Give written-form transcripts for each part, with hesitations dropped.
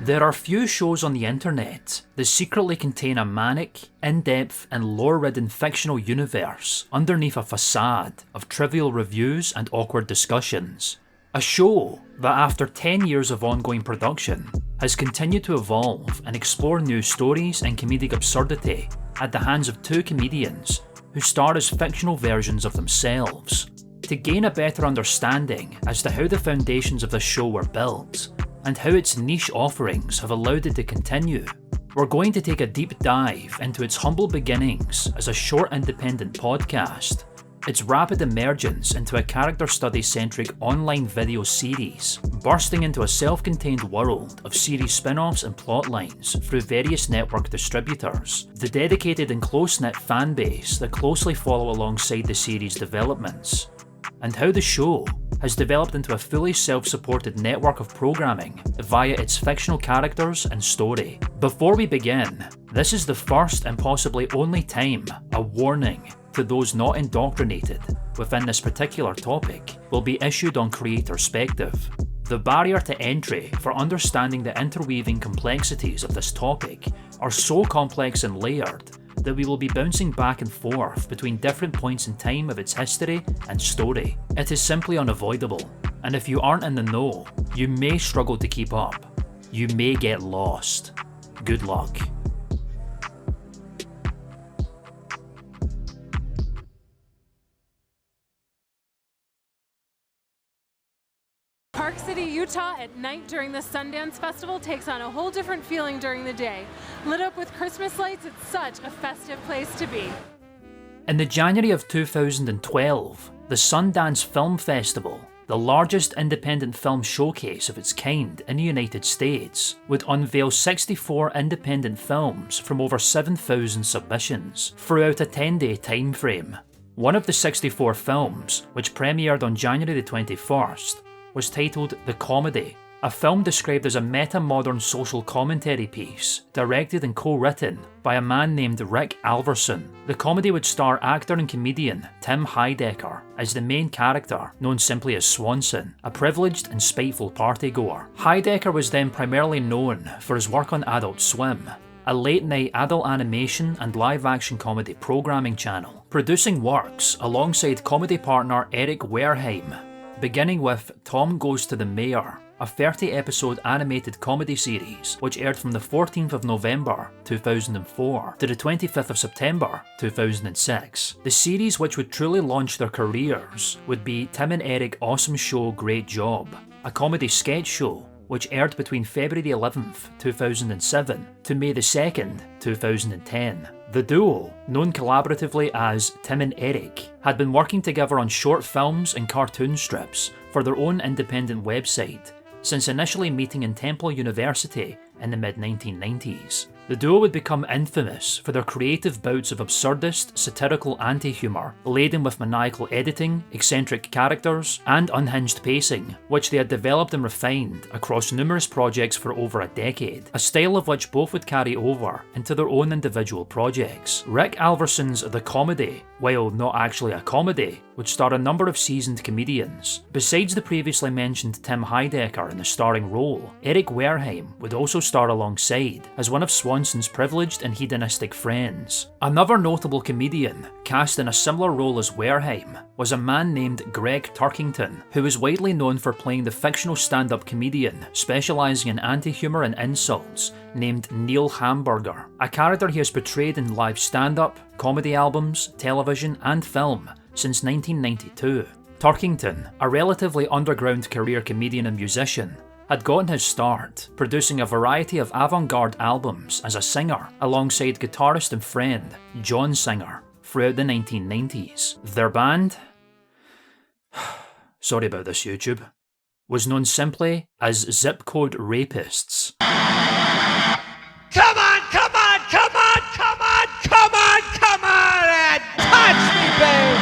There are few shows on the internet that secretly contain a manic, in-depth and lore-ridden fictional universe underneath a facade of trivial reviews and awkward discussions. A show that after 10 years of ongoing production has continued to evolve and explore new stories and comedic absurdity at the hands of two comedians who star as fictional versions of themselves. To gain a better understanding as to how the foundations of this show were built, and how its niche offerings have allowed it to continue, we're going to take a deep dive into its humble beginnings as a short independent podcast, its rapid emergence into a character study-centric online video series, bursting into a self-contained world of series spin-offs and plotlines through various network distributors, the dedicated and close-knit fan base that closely follow alongside the series' developments, and how the show has developed into a fully self-supported network of programming via its fictional characters and story. Before we begin, this is the first and possibly only time a warning to those not indoctrinated within this particular topic will be issued on CREATORSPECTIVE. The barrier to entry for understanding the interweaving complexities of this topic are so complex and layered that we will be bouncing back and forth between different points in time of its history and story. It is simply unavoidable, and if you aren't in the know, you may struggle to keep up. You may get lost. Good luck. Park City, Utah at night during the Sundance Festival takes on a whole different feeling during the day. Lit up with Christmas lights, it's such a festive place to be. In the January of 2012, the Sundance Film Festival, the largest independent film showcase of its kind in the United States, would unveil 64 independent films from over 7,000 submissions throughout a 10-day time frame. One of the 64 films, which premiered on January the 21st, was titled The Comedy, a film described as a meta-modern social commentary piece, directed and co-written by a man named Rick Alverson. The comedy would star actor and comedian Tim Heidecker as the main character, known simply as Swanson, a privileged and spiteful partygoer. Heidecker was then primarily known for his work on Adult Swim, a late-night adult animation and live-action comedy programming channel, producing works alongside comedy partner Eric Wareheim, beginning with Tom Goes to the Mayor, a 30-episode animated comedy series which aired from the 14th of November 2004 to the 25th of September 2006. The series which would truly launch their careers would be Tim and Eric Awesome Show Great Job, a comedy sketch show which aired between February 11th, 2007 to May 2nd, 2010. The duo, known collaboratively as Tim and Eric, had been working together on short films and cartoon strips for their own independent website since initially meeting in Temple University in the mid-1990s. The duo would become infamous for their creative bouts of absurdist, satirical anti-humour, laden with maniacal editing, eccentric characters, and unhinged pacing, which they had developed and refined across numerous projects for over a decade, a style of which both would carry over into their own individual projects. Rick Alverson's The Comedy, while not actually a comedy, would star a number of seasoned comedians. Besides the previously mentioned Tim Heidecker in the starring role, Eric Wareheim would also star alongside as one of Swanson's privileged and hedonistic friends. Another notable comedian cast in a similar role as Wareheim was a man named Greg Turkington, who is widely known for playing the fictional stand-up comedian specialising in anti-humour and insults named Neil Hamburger, a character he has portrayed in live stand-up, comedy albums, television and film since 1992. Turkington, a relatively underground career comedian and musician, had gotten his start producing a variety of avant-garde albums as a singer alongside guitarist and friend John Singer throughout the 1990s. Their band, sorry about this YouTube, was known simply as Zip Code Rapists. Come on, come on, come on, come on, come on, come on, and touch me, babe!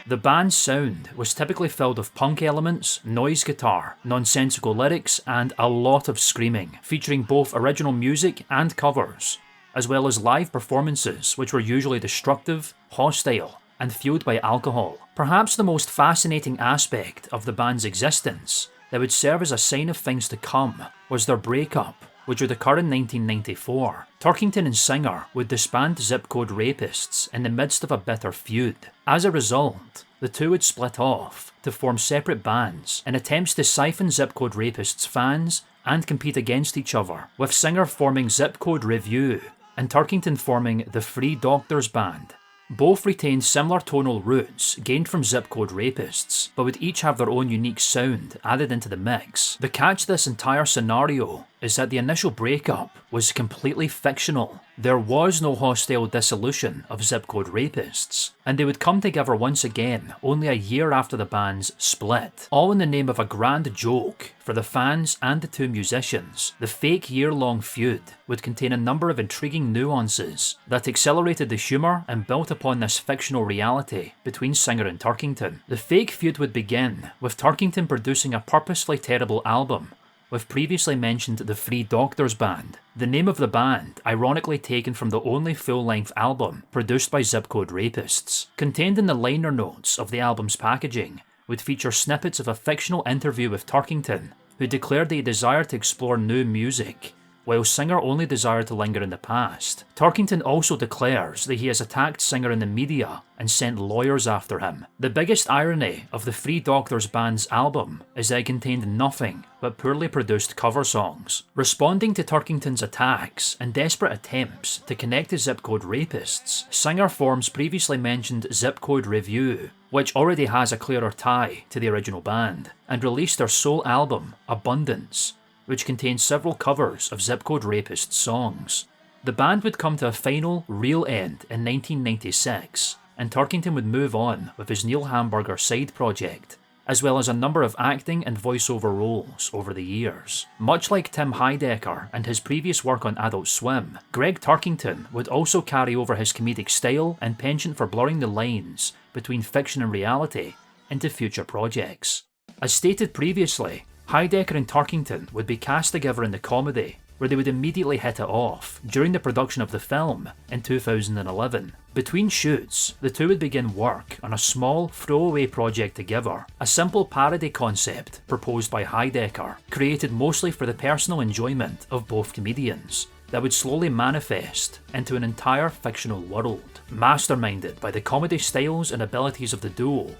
The band's sound was typically filled with punk elements, noise guitar, nonsensical lyrics, and a lot of screaming, featuring both original music and covers, as well as live performances which were usually destructive, hostile, and fueled by alcohol. Perhaps the most fascinating aspect of the band's existence that would serve as a sign of things to come was their breakup, which would occur in 1994. Turkington and Singer would disband Zip Code Rapists in the midst of a bitter feud. As a result, the two would split off to form separate bands in attempts to siphon Zip Code Rapists fans and compete against each other, with Singer forming Zip Code Review and Turkington forming the Three Doctors Band. Both retained similar tonal roots gained from Zip Code Rapists, but would each have their own unique sound added into the mix. The catch to this entire scenario is that the initial breakup was completely fictional. There was no hostile dissolution of Zip Code Rapists, and they would come together once again only a year after the bands split, all in the name of a grand joke for the fans and the two musicians. The fake year-long feud would contain a number of intriguing nuances that accelerated the humour and built upon this fictional reality between Singer and Turkington. The fake feud would begin with Turkington producing a purposefully terrible album with previously mentioned the Three Doctors Band, the name of the band ironically taken from the only full-length album produced by Zip Code Rapists. Contained in the liner notes of the album's packaging would feature snippets of a fictional interview with Turkington, who declared that he desired to explore new music, while Singer only desired to linger in the past. Turkington also declares that he has attacked Singer in the media and sent lawyers after him. The biggest irony of the Three Doctors Band's album is that it contained nothing but poorly produced cover songs. Responding to Turkington's attacks and desperate attempts to connect to Zip Code Rapists, Singer forms previously mentioned Zip Code Review, which already has a clearer tie to the original band, and released their sole album, Abundance, which contains several covers of Zip Code Rapist songs. The band would come to a final, real end in 1996, and Turkington would move on with his Neil Hamburger side project, as well as a number of acting and voiceover roles over the years. Much like Tim Heidecker and his previous work on Adult Swim, Greg Turkington would also carry over his comedic style and penchant for blurring the lines between fiction and reality into future projects. As stated previously, Heidecker and Turkington would be cast together in the comedy, where they would immediately hit it off during the production of the film in 2011. Between shoots, the two would begin work on a small throwaway project together, a simple parody concept proposed by Heidecker, created mostly for the personal enjoyment of both comedians, that would slowly manifest into an entire fictional world, masterminded by the comedy styles and abilities of the duo.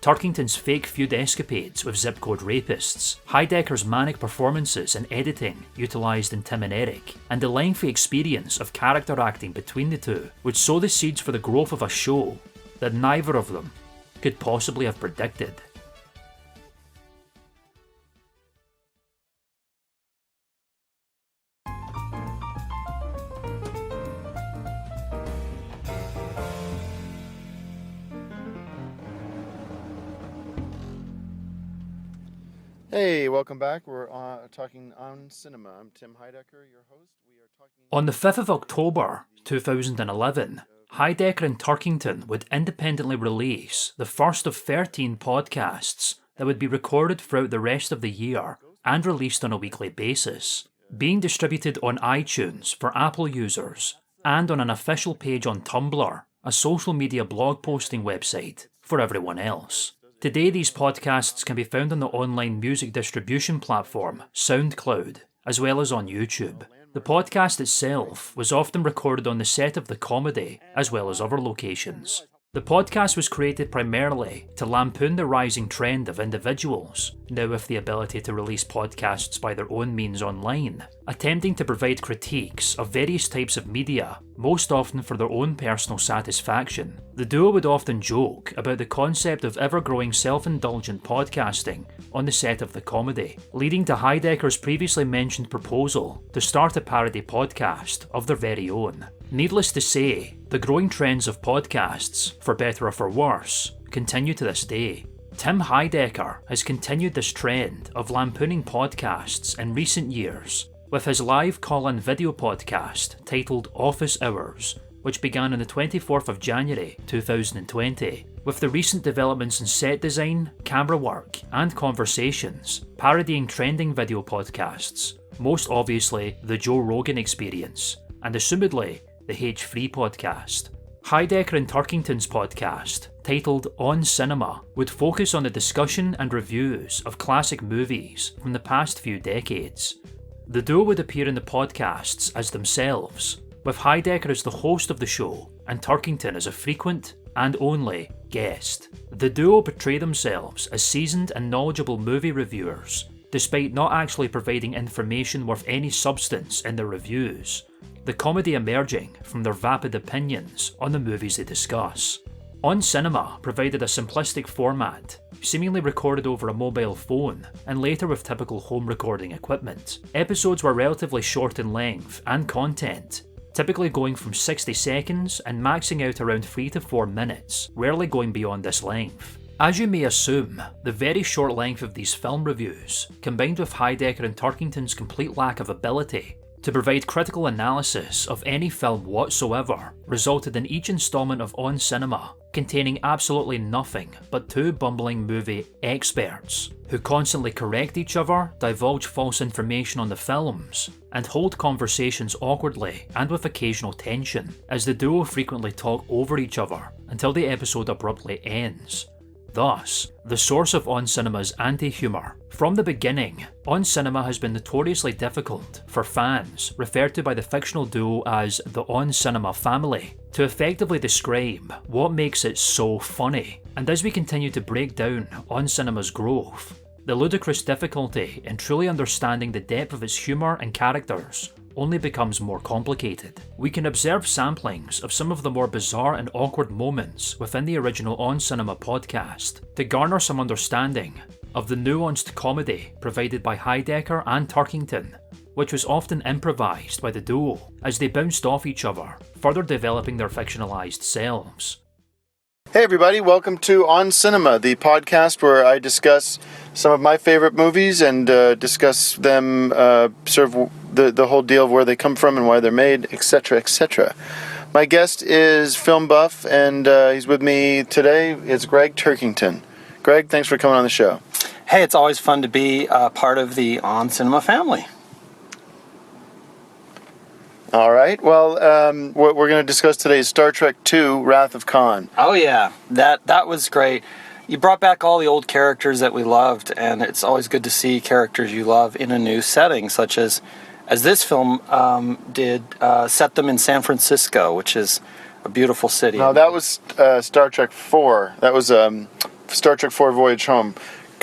Turkington's fake feud escapades with Zip Code Rapists, Heidecker's manic performances and editing utilised in Tim and Eric, and the lengthy experience of character acting between the two would sow the seeds for the growth of a show that neither of them could possibly have predicted. Hey, welcome back. We're talking on cinema. I'm Tim Heidecker, your host. We are talking on the 5th of October 2011, Heidecker and Turkington would independently release the first of 13 podcasts that would be recorded throughout the rest of the year and released on a weekly basis, being distributed on iTunes for Apple users and on an official page on Tumblr, a social media blog posting website for everyone else. Today, these podcasts can be found on the online music distribution platform SoundCloud, as well as on YouTube. The podcast itself was often recorded on the set of the comedy, as well as other locations. The podcast was created primarily to lampoon the rising trend of individuals, now with the ability to release podcasts by their own means online, attempting to provide critiques of various types of media, most often for their own personal satisfaction. The duo would often joke about the concept of ever-growing self-indulgent podcasting on the set of the comedy, leading to Heidecker's previously mentioned proposal to start a parody podcast of their very own. Needless to say, the growing trends of podcasts, for better or for worse, continue to this day. Tim Heidecker has continued this trend of lampooning podcasts in recent years, with his live call-in video podcast titled Office Hours, which began on the 24th of January 2020. With the recent developments in set design, camera work, and conversations, parodying trending video podcasts, most obviously the Joe Rogan Experience, and assumedly the H3 podcast. Heidecker and Turkington's podcast, titled On Cinema, would focus on the discussion and reviews of classic movies from the past few decades. The duo would appear in the podcasts as themselves, with Heidecker as the host of the show and Turkington as a frequent and only guest. The duo portray themselves as seasoned and knowledgeable movie reviewers, despite not actually providing information worth any substance in their reviews, the comedy emerging from their vapid opinions on the movies they discuss. On Cinema provided a simplistic format, seemingly recorded over a mobile phone and later with typical home recording equipment. Episodes were relatively short in length and content, typically going from 60 seconds and maxing out around 3 to 4 minutes, rarely going beyond this length. As you may assume, the very short length of these film reviews, combined with Heidecker and Turkington's complete lack of ability to provide critical analysis of any film whatsoever, resulted in each installment of On Cinema containing absolutely nothing but two bumbling movie experts, who constantly correct each other, divulge false information on the films, and hold conversations awkwardly and with occasional tension, as the duo frequently talk over each other until the episode abruptly ends. Thus, the source of On Cinema's anti-humour. From the beginning, On Cinema has been notoriously difficult for fans, referred to by the fictional duo as the On Cinema family, to effectively describe what makes it so funny. And as we continue to break down On Cinema's growth, the ludicrous difficulty in truly understanding the depth of its humour and characters only becomes more complicated. We can observe samplings of some of the more bizarre and awkward moments within the original On Cinema podcast to garner some understanding of the nuanced comedy provided by Heidecker and Turkington, which was often improvised by the duo as they bounced off each other, further developing their fictionalized selves. Hey everybody, welcome to On Cinema, the podcast where I discuss some of my favorite movies and discuss them, sort of the whole deal of where they come from and why they're made, etc., etc. My guest is film buff, and he's with me today. It's Greg Turkington. Greg, thanks for coming on the show. Hey, it's always fun to be part of the On Cinema family. All right. Well, what we're going to discuss today is Star Trek II: Wrath of Khan. Oh yeah, that was great. You brought back all the old characters that we loved, and it's always good to see characters you love in a new setting, such as this film did set them in San Francisco, which is a beautiful city. No, that was Star Trek IV. That was Star Trek IV: Voyage Home.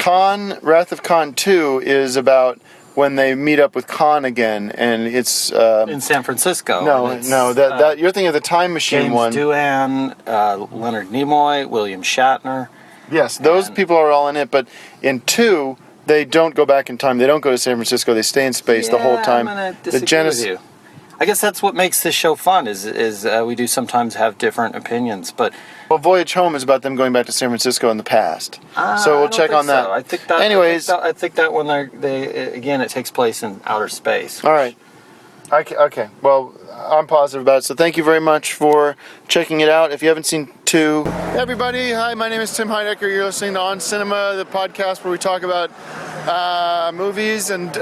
Wrath of Khan 2 is about when they meet up with Khan again, and it's in San Francisco. That you're thinking of the Time Machine James one. Doohan, Leonard Nimoy, William Shatner. Yes, those people are all in it, but in 2, they don't go back in time. They don't go to San Francisco. They stay in space the whole time. I'm gonna disagree with you. I guess that's what makes this show fun. Is we do sometimes have different opinions, but. Well, Voyage Home is about them going back to San Francisco in the past. So we'll check on that. So. I think that. Anyways, I think that one again it takes place in outer space. All right. Okay. Well, I'm positive about it. So thank you very much for checking it out. If you haven't seen 2, hey everybody. Hi, my name is Tim Heidecker. You're listening to On Cinema, the podcast where we talk about movies and.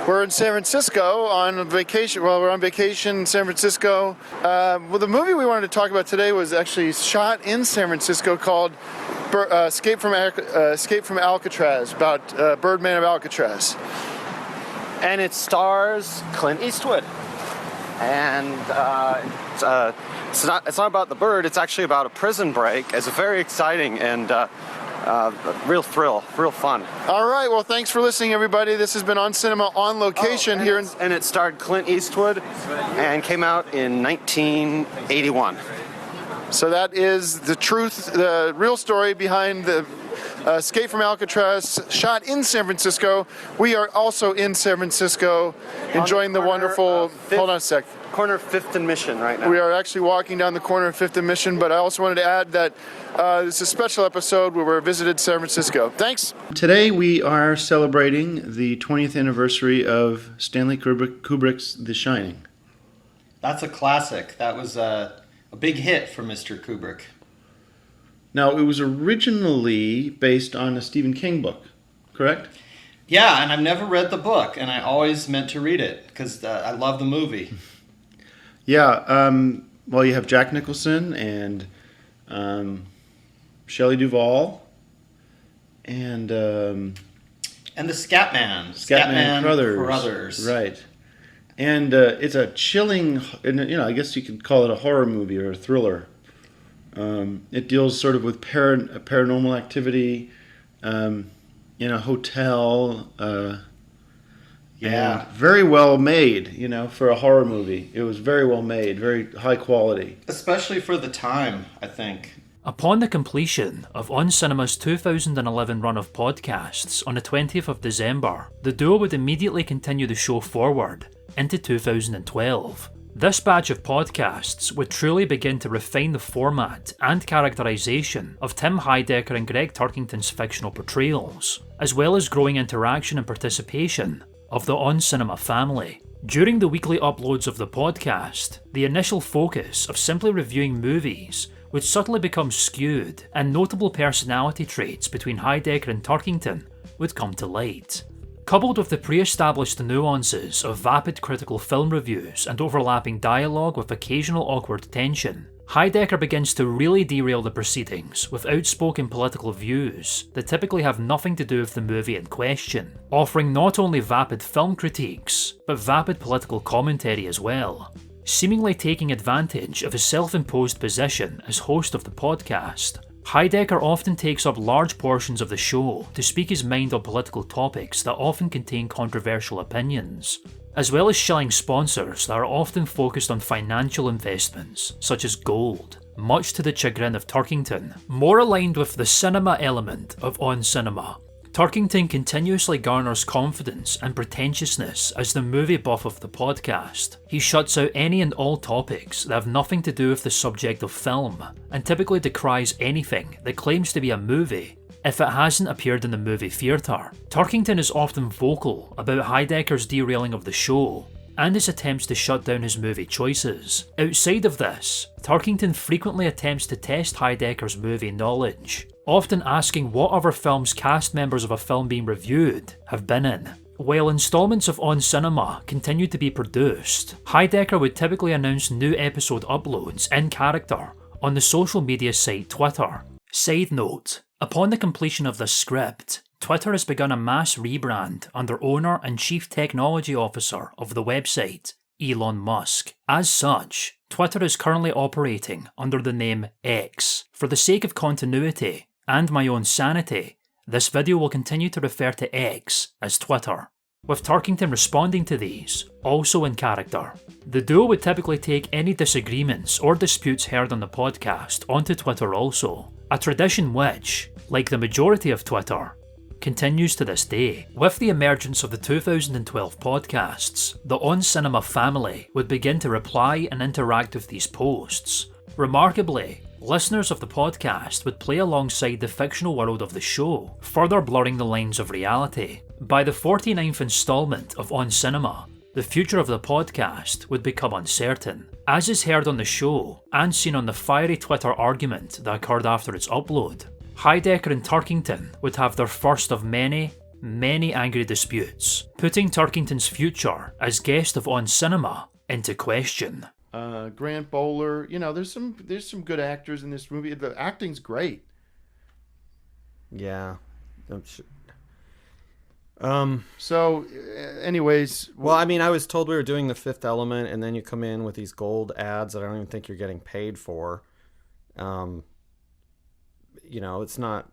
We're in San Francisco on vacation. Well, we're on vacation in San Francisco. Well, the movie we wanted to talk about today was actually shot in San Francisco, called Escape from Alcatraz, about Birdman of Alcatraz. And it stars Clint Eastwood. And it's not about the bird. It's actually about a prison break. It's a very exciting and real thrill, real fun. All right, well, thanks for listening, everybody. This has been On Cinema on location here in... And it starred Clint Eastwood and came out in 1981. So that is the truth, the real story behind the Escape from Alcatraz, shot in San Francisco. We are also in San Francisco, enjoying the wonderful... Hold on a sec. Corner of 5th and Mission right now. We are actually walking down the corner of 5th and Mission, but I also wanted to add that this is a special episode where we visited San Francisco. Thanks. Today we are celebrating the 20th anniversary of Stanley Kubrick's The Shining. That's a classic. That was a big hit for Mr. Kubrick. Now, it was originally based on a Stephen King book, correct? Yeah, and I've never read the book, and I always meant to read it because I love the movie. Yeah. Well, you have Jack Nicholson and Shelley Duvall and And the Scatman. Scatman Crothers. Crothers. Right. And it's a chilling, I guess you could call it a horror movie or a thriller. It deals sort of with paranormal activity in a hotel. Yeah. Very well made, for a horror movie. It was very well made, very high quality. Especially for the time, I think. Upon the completion of On Cinema's 2011 run of podcasts on the 20th of December, the duo would immediately continue the show forward into 2012. This batch of podcasts would truly begin to refine the format and characterisation of Tim Heidecker and Greg Turkington's fictional portrayals, as well as growing interaction and participation of the On Cinema family. During the weekly uploads of the podcast, the initial focus of simply reviewing movies would subtly become skewed, and notable personality traits between Heidecker and Turkington would come to light. Coupled with the pre-established nuances of vapid critical film reviews and overlapping dialogue with occasional awkward tension, Heidecker begins to really derail the proceedings with outspoken political views that typically have nothing to do with the movie in question, offering not only vapid film critiques, but vapid political commentary as well. Seemingly taking advantage of his self-imposed position as host of the podcast, Heidecker often takes up large portions of the show to speak his mind on political topics that often contain controversial opinions, as well as shilling sponsors that are often focused on financial investments, such as gold, much to the chagrin of Turkington. More aligned with the cinema element of On Cinema, Turkington continuously garners confidence and pretentiousness as the movie buff of the podcast. He shuts out any and all topics that have nothing to do with the subject of film, and typically decries anything that claims to be a movie if it hasn't appeared in the movie theatre. Turkington is often vocal about Heidecker's derailing of the show, and his attempts to shut down his movie choices. Outside of this, Turkington frequently attempts to test Heidecker's movie knowledge, often asking what other films cast members of a film being reviewed have been in. While installments of On Cinema continued to be produced, Heidecker would typically announce new episode uploads in character on the social media site Twitter. Side note, upon the completion of this script, Twitter has begun a mass rebrand under owner and chief technology officer of the website, Elon Musk. As such, Twitter is currently operating under the name X. For the sake of continuity and my own sanity, this video will continue to refer to X as Twitter, with Turkington responding to these, also in character. The duo would typically take any disagreements or disputes heard on the podcast onto Twitter also, a tradition which, like the majority of Twitter, continues to this day. With the emergence of the 2012 podcasts, the On Cinema family would begin to reply and interact with these posts. Remarkably, listeners of the podcast would play alongside the fictional world of the show, further blurring the lines of reality. By the 49th installment of On Cinema, the future of the podcast would become uncertain. As is heard on the show, and seen on the fiery Twitter argument that occurred after its upload, Heidecker and Turkington would have their first of many, many angry disputes, putting Turkington's future as guest of On Cinema into question. Grant Bowler, there's some good actors in this movie. The acting's great. Yeah. I'm sure. So, anyways, well, I mean, I was told we were doing The Fifth Element, and then you come in with these gold ads that I don't even think you're getting paid for. It's not.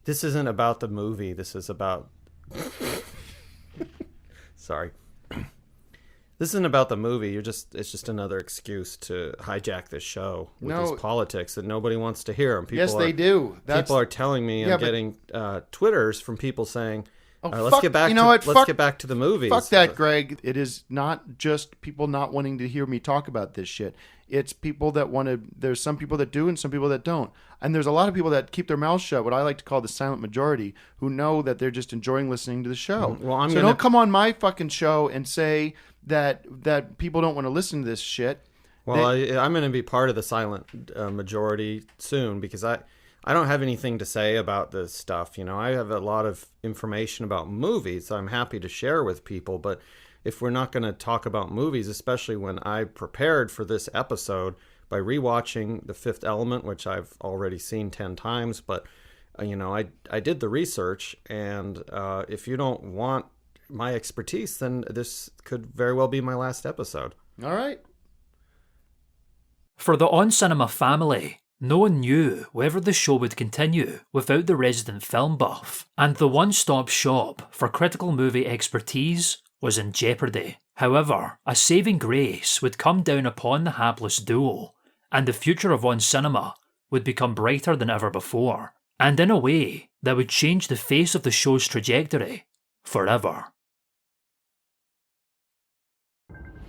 This isn't about the movie. This is about. Sorry. This isn't about the movie. It's just another excuse to hijack this show with these politics that nobody wants to hear. And they do. People are telling me I'm getting Twitters from people saying, let's get back to the movie. Fuck that, Greg. It is not just people not wanting to hear me talk about this shit. It's people that want to. There's some people that do and some people that don't. And there's a lot of people that keep their mouths shut, what I like to call the silent majority, who know that they're just enjoying listening to the show. Well, don't come on my fucking show and say that people don't want to listen to this shit. Well, I'm going to be part of the silent majority soon because I don't have anything to say about this stuff. I have a lot of information about movies I'm happy to share with people, but if we're not going to talk about movies, especially when I prepared for this episode by rewatching The Fifth Element, which I've already seen 10 times, but I did the research, and if you don't want my expertise, then this could very well be my last episode. All right. For the On Cinema family, no one knew whether the show would continue without the resident film buff, and the one-stop shop for critical movie expertise was in jeopardy. However, a saving grace would come down upon the hapless duo, and the future of On Cinema would become brighter than ever before, and in a way that would change the face of the show's trajectory forever.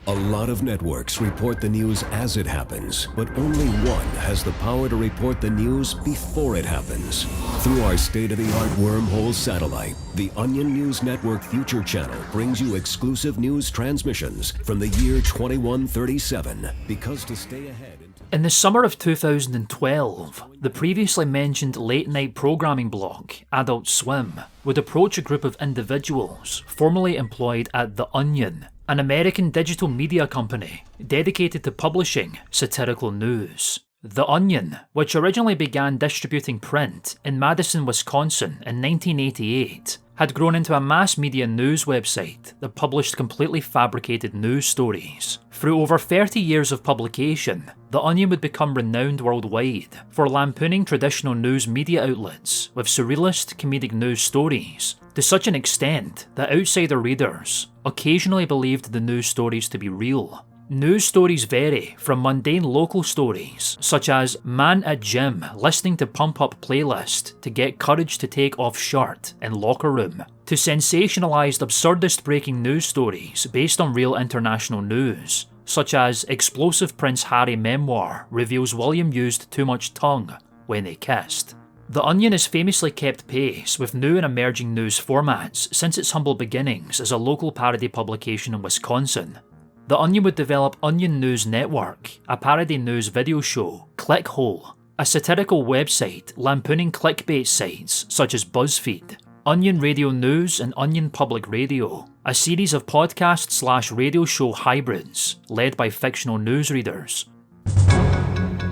A lot of networks report the news as it happens, but only one has the power to report the news before it happens. Through our state-of-the-art wormhole satellite, the Onion News Network Future Channel brings you exclusive news transmissions from the year 2137, because to stay ahead... In the summer of 2012, the previously mentioned late-night programming blog, Adult Swim, would approach a group of individuals formerly employed at The Onion, an American digital media company dedicated to publishing satirical news. The Onion, which originally began distributing print in Madison, Wisconsin in 1988, had grown into a mass media news website that published completely fabricated news stories. Through over 30 years of publication, The Onion would become renowned worldwide for lampooning traditional news media outlets with surrealist comedic news stories, to such an extent that outsider readers occasionally believed the news stories to be real. News stories vary from mundane local stories, such as man at gym listening to Pump Up playlist to get courage to take off shirt in locker room, to sensationalised absurdist breaking news stories based on real international news, such as explosive Prince Harry memoir reveals William used too much tongue when they kissed. The Onion has famously kept pace with new and emerging news formats since its humble beginnings as a local parody publication in Wisconsin. The Onion would develop Onion News Network, a parody news video show, Clickhole, a satirical website lampooning clickbait sites such as BuzzFeed, Onion Radio News and Onion Public Radio, a series of podcast/radio show hybrids led by fictional newsreaders.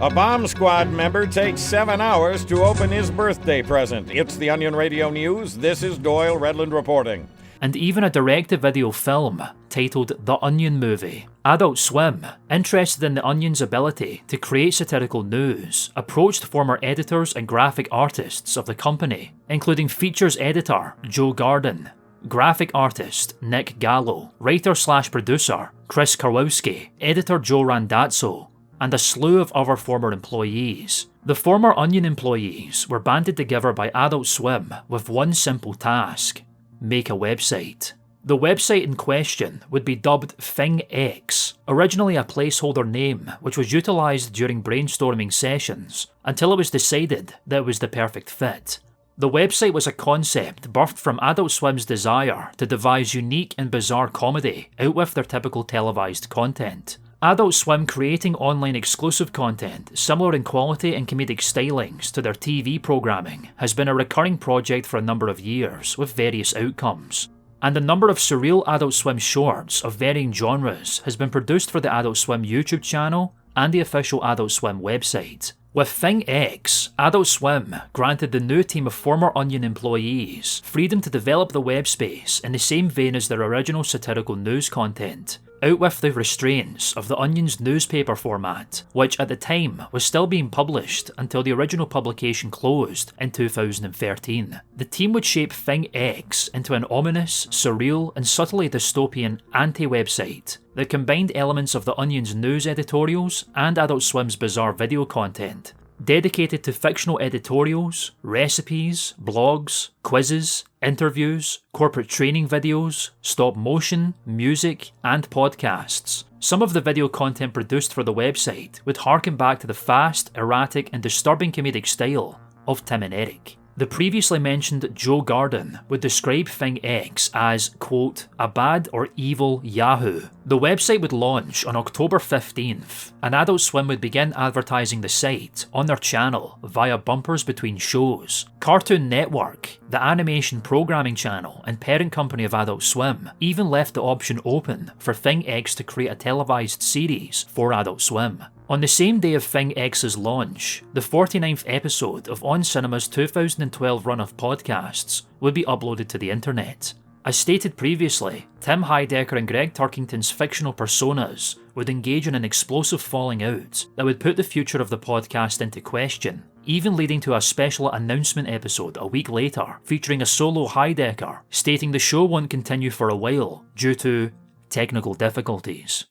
A bomb squad member takes 7 hours to open his birthday present. It's the Onion Radio News. This is Doyle Redland reporting. And even a direct-to-video film titled The Onion Movie. Adult Swim, interested in The Onion's ability to create satirical news, approached former editors and graphic artists of the company, including features editor Joe Garden, graphic artist Nick Gallo, writer/producer Chris Karwowski, editor Joe Randazzo, and a slew of other former employees. The former Onion employees were banded together by Adult Swim with one simple task: make a website. The website in question would be dubbed ThingX, originally a placeholder name which was utilised during brainstorming sessions, until it was decided that it was the perfect fit. The website was a concept birthed from Adult Swim's desire to devise unique and bizarre comedy out with their typical televised content. Adult Swim creating online exclusive content similar in quality and comedic stylings to their TV programming has been a recurring project for a number of years with various outcomes. And a number of surreal Adult Swim shorts of varying genres has been produced for the Adult Swim YouTube channel and the official Adult Swim website. With ThingX, Adult Swim granted the new team of former Onion employees freedom to develop the web space in the same vein as their original satirical news content, out with the restraints of the Onion's newspaper format, which at the time was still being published until the original publication closed in 2013. The team would shape ThingX into an ominous, surreal, and subtly dystopian anti-website that combined elements of the Onion's news editorials and Adult Swim's bizarre video content, dedicated to fictional editorials, recipes, blogs, quizzes, interviews, corporate training videos, stop motion, music, and podcasts. Some of the video content produced for the website would harken back to the fast, erratic, and disturbing comedic style of Tim and Eric. The previously mentioned Joe Garden would describe ThingX as, quote, a bad or evil Yahoo, The website would launch on October 15th, and Adult Swim would begin advertising the site on their channel via bumpers between shows. Cartoon Network, the animation programming channel and parent company of Adult Swim, even left the option open for Thing X to create a televised series for Adult Swim. On the same day of Thing X's launch, the 49th episode of On Cinema's 2012 run of podcasts would be uploaded to the internet. As stated previously, Tim Heidecker and Greg Turkington's fictional personas would engage in an explosive falling out that would put the future of the podcast into question, even leading to a special announcement episode a week later featuring a solo Heidecker stating the show won't continue for a while due to technical difficulties.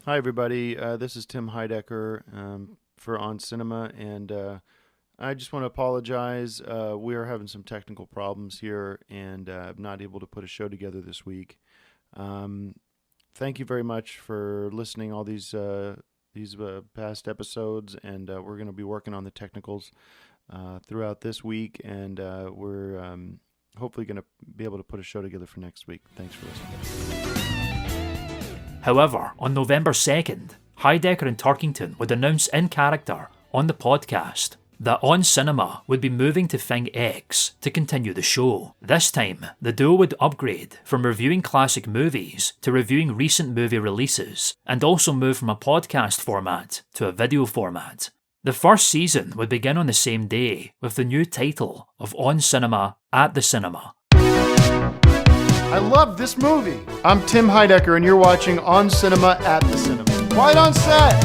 Hi everybody, this is Tim Heidecker for On Cinema, and I just want to apologize. We are having some technical problems here, and I'm not able to put a show together this week. Thank you very much for listening all these past episodes, and we're going to be working on the technicals throughout this week, and we're hopefully going to be able to put a show together for next week. Thanks for listening. However, on November 2nd, Heidecker and Turkington would announce in character on the podcast that On Cinema would be moving to Thing X to continue the show. This time, the duo would upgrade from reviewing classic movies to reviewing recent movie releases, and also move from a podcast format to a video format. The first season would begin on the same day with the new title of On Cinema at the Cinema. I love this movie. I'm Tim Heidecker, and you're watching On Cinema at the Cinema. Quiet on set!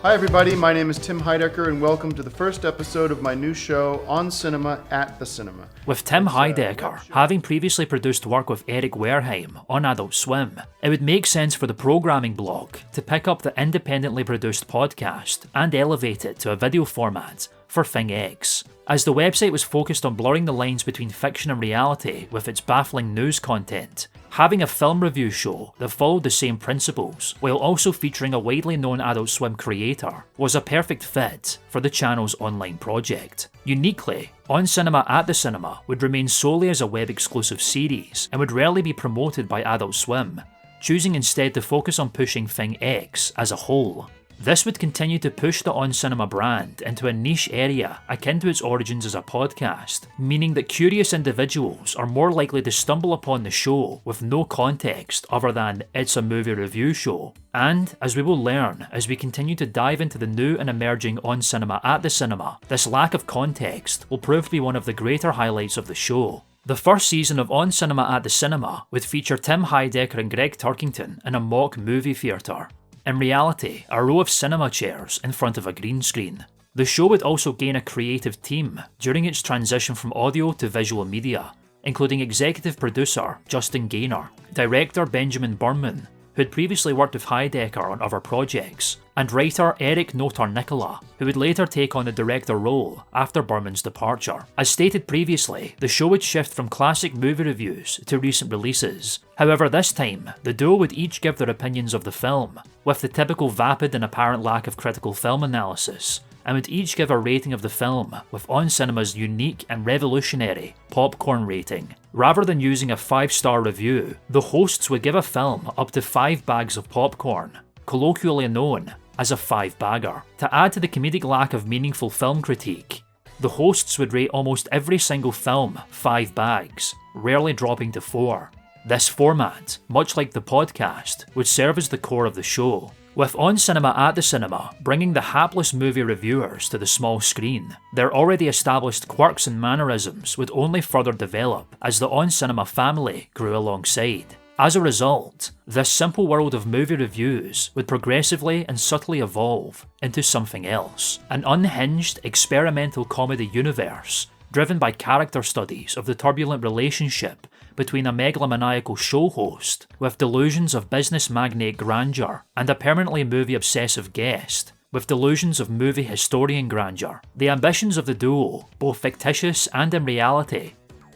Hi everybody, my name is Tim Heidecker, and welcome to the first episode of my new show, On Cinema at the Cinema. With Tim Heidecker having previously produced work with Eric Wareheim on Adult Swim, it would make sense for the programming blog to pick up the independently produced podcast and elevate it to a video format for Thing X. As the website was focused on blurring the lines between fiction and reality with its baffling news content, having a film review show that followed the same principles while also featuring a widely known Adult Swim creator was a perfect fit for the channel's online project. Uniquely, On Cinema at the Cinema would remain solely as a web exclusive series and would rarely be promoted by Adult Swim, choosing instead to focus on pushing Thing X as a whole. This would continue to push the On Cinema brand into a niche area akin to its origins as a podcast, meaning that curious individuals are more likely to stumble upon the show with no context other than it's a movie review show. And, as we will learn as we continue to dive into the new and emerging On Cinema at the Cinema, this lack of context will prove to be one of the greater highlights of the show. The first season of On Cinema at the Cinema would feature Tim Heidecker and Greg Turkington in a mock movie theatre. In reality, a row of cinema chairs in front of a green screen. The show would also gain a creative team during its transition from audio to visual media, including executive producer Justin Gaynor, director Benjamin Berman, who had previously worked with Heidecker on other projects, and writer Eric Notar-Nicola, who would later take on the director role after Berman's departure. As stated previously, the show would shift from classic movie reviews to recent releases. However, this time, the duo would each give their opinions of the film, with the typical vapid and apparent lack of critical film analysis, and would each give a rating of the film with On Cinema's unique and revolutionary popcorn rating. Rather than using a 5-star review, the hosts would give a film up to 5 bags of popcorn, colloquially known as a 5-bagger. To add to the comedic lack of meaningful film critique, the hosts would rate almost every single film 5 bags, rarely dropping to 4. This format, much like the podcast, would serve as the core of the show, with On Cinema at the Cinema bringing the hapless movie reviewers to the small screen. Their already established quirks and mannerisms would only further develop as the On Cinema family grew alongside. As a result, this simple world of movie reviews would progressively and subtly evolve into something else. An unhinged, experimental comedy universe driven by character studies of the turbulent relationship between a megalomaniacal show host with delusions of business magnate grandeur and a permanently movie-obsessive guest with delusions of movie historian grandeur. The ambitions of the duo, both fictitious and in reality,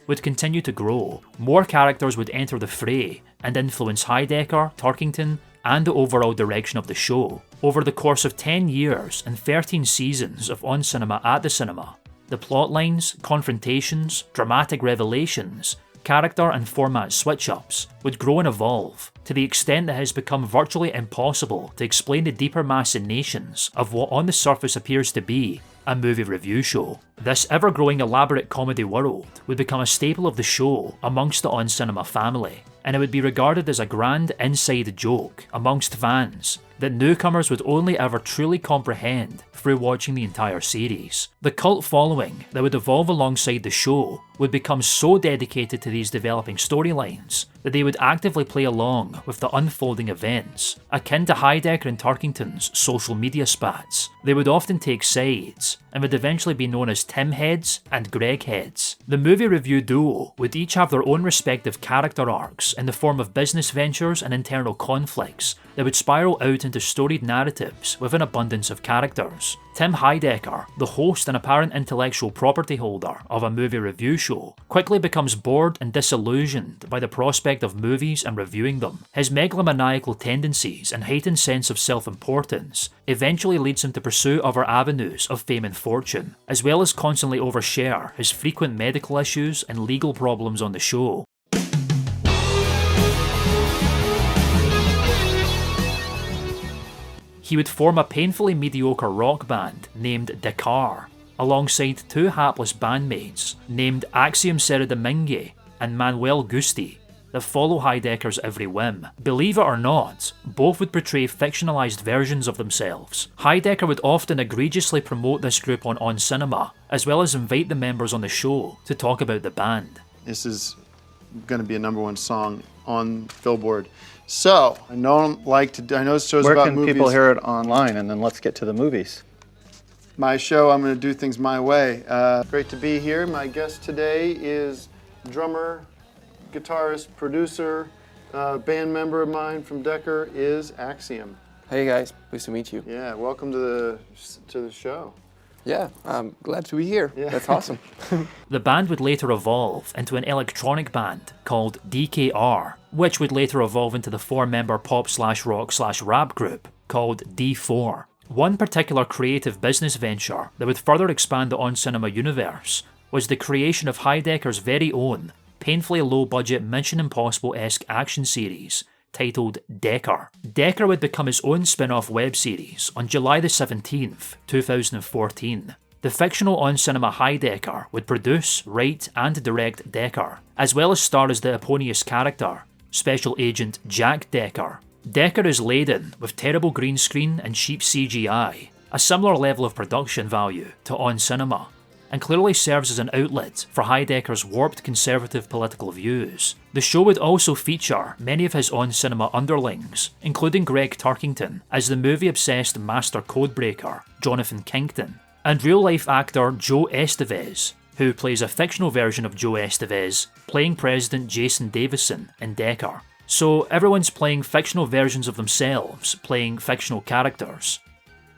would continue to grow. More characters would enter the fray and influence Heidecker, Turkington, and the overall direction of the show. Over the course of 10 years and 13 seasons of On Cinema at the Cinema, the plotlines, confrontations, dramatic revelations, character and format switch-ups would grow and evolve to the extent that it has become virtually impossible to explain the deeper machinations of what on the surface appears to be a movie review show. This ever-growing elaborate comedy world would become a staple of the show amongst the On Cinema family, and it would be regarded as a grand inside joke amongst fans that newcomers would only ever truly comprehend through watching the entire series. The cult following that would evolve alongside the show would become so dedicated to these developing storylines that they would actively play along with the unfolding events, akin to Heidecker and Turkington's social media spats. They would often take sides, and would eventually be known as Tim Heads and Greg Heads. The movie review duo would each have their own respective character arcs in the form of business ventures and internal conflicts that would spiral out into storied narratives with an abundance of characters. Tim Heidecker, the host and apparent intellectual property holder of a movie review show, quickly becomes bored and disillusioned by the prospect of movies and reviewing them. His megalomaniacal tendencies and heightened sense of self-importance eventually leads him to pursue other avenues of fame and fortune, as well as constantly overshare his frequent medical issues and legal problems on the show. He would form a painfully mediocre rock band named Dakar, alongside two hapless bandmates named Axiom Seradomingue and Manuel Gusti that follow Heidecker's every whim. Believe it or not, both would portray fictionalized versions of themselves. Heidecker would often egregiously promote this group on Cinema, as well as invite the members on the show to talk about the band. This is going to be a #1 song on Billboard. So, I know this show's Where about can movies. people hear it online? And then let's get to the movies. My show, I'm going to do things my way. Great to be here. My guest today is drummer, guitarist, producer, band member of mine from Decker is Axiom. Hey guys, pleased to meet you. Yeah, welcome to the show. Yeah, I'm glad to be here. Yeah. That's awesome. The band would later evolve into an electronic band called DKR, which would later evolve into the 4-member pop/rock/rap group called D4. One particular creative business venture that would further expand the On Cinema universe was the creation of Heidecker's very own, painfully low-budget Mission Impossible-esque action series titled Decker. Decker would become his own spin-off web series on July the 17th, 2014. The fictional On Cinema Heidecker would produce, write and direct Decker, as well as star as the eponymous character, Special Agent Jack Decker. Decker is laden with terrible green screen and cheap CGI, a similar level of production value to On Cinema, and clearly serves as an outlet for Heidecker's warped conservative political views. The show would also feature many of his On Cinema underlings, including Greg Turkington as the movie-obsessed master codebreaker, Jonathan Kington, and real-life actor Joe Estevez, who plays a fictional version of Joe Estevez, playing President Jason Davison in Decker. So everyone's playing fictional versions of themselves, playing fictional characters.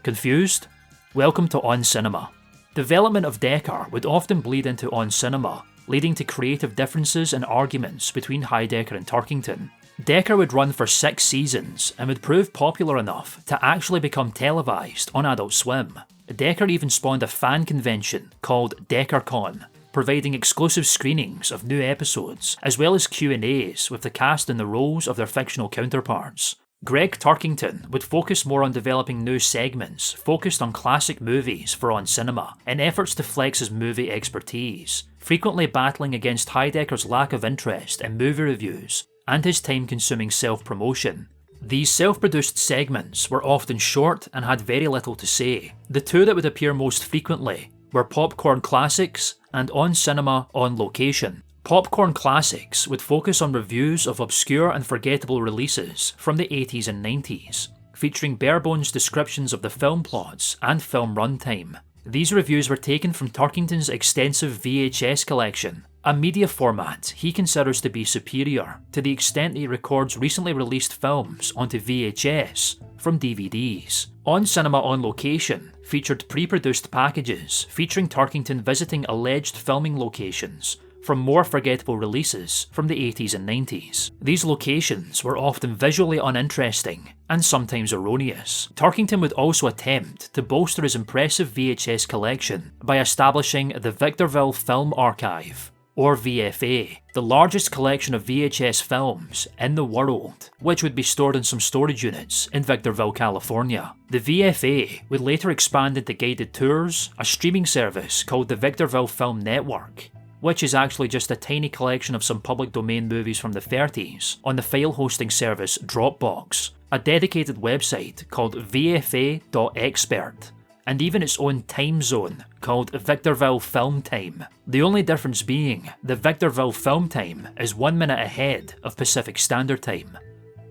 Confused? Welcome to On Cinema. Development of Decker would often bleed into On Cinema, leading to creative differences and arguments between Heidecker and Turkington. Decker would run for 6 seasons and would prove popular enough to actually become televised on Adult Swim. Decker even spawned a fan convention called DeckerCon, providing exclusive screenings of new episodes, as well as Q&As with the cast in the roles of their fictional counterparts. Greg Turkington would focus more on developing new segments focused on classic movies for On Cinema in efforts to flex his movie expertise, frequently battling against Heidecker's lack of interest in movie reviews and his time-consuming self-promotion. These self-produced segments were often short and had very little to say. The two that would appear most frequently were Popcorn Classics and On Cinema On Location. Popcorn Classics would focus on reviews of obscure and forgettable releases from the 80s and 90s, featuring bare-bones descriptions of the film plots and film runtime. These reviews were taken from Turkington's extensive VHS collection, a media format he considers to be superior to the extent that he records recently released films onto VHS from DVDs. On Cinema On Location featured pre-produced packages featuring Turkington visiting alleged filming locations from more forgettable releases from the 80s and 90s. These locations were often visually uninteresting and sometimes erroneous. Turkington would also attempt to bolster his impressive VHS collection by establishing the Victorville Film Archive, or VFA, the largest collection of VHS films in the world, which would be stored in some storage units in Victorville, California. The VFA would later expand into guided tours, a streaming service called the Victorville Film Network, which is actually just a tiny collection of some public domain movies from the 30s on the file hosting service Dropbox, a dedicated website called VFA.expert, and even its own time zone called Victorville Film Time. The only difference being the Victorville Film Time is 1 minute ahead of Pacific Standard Time.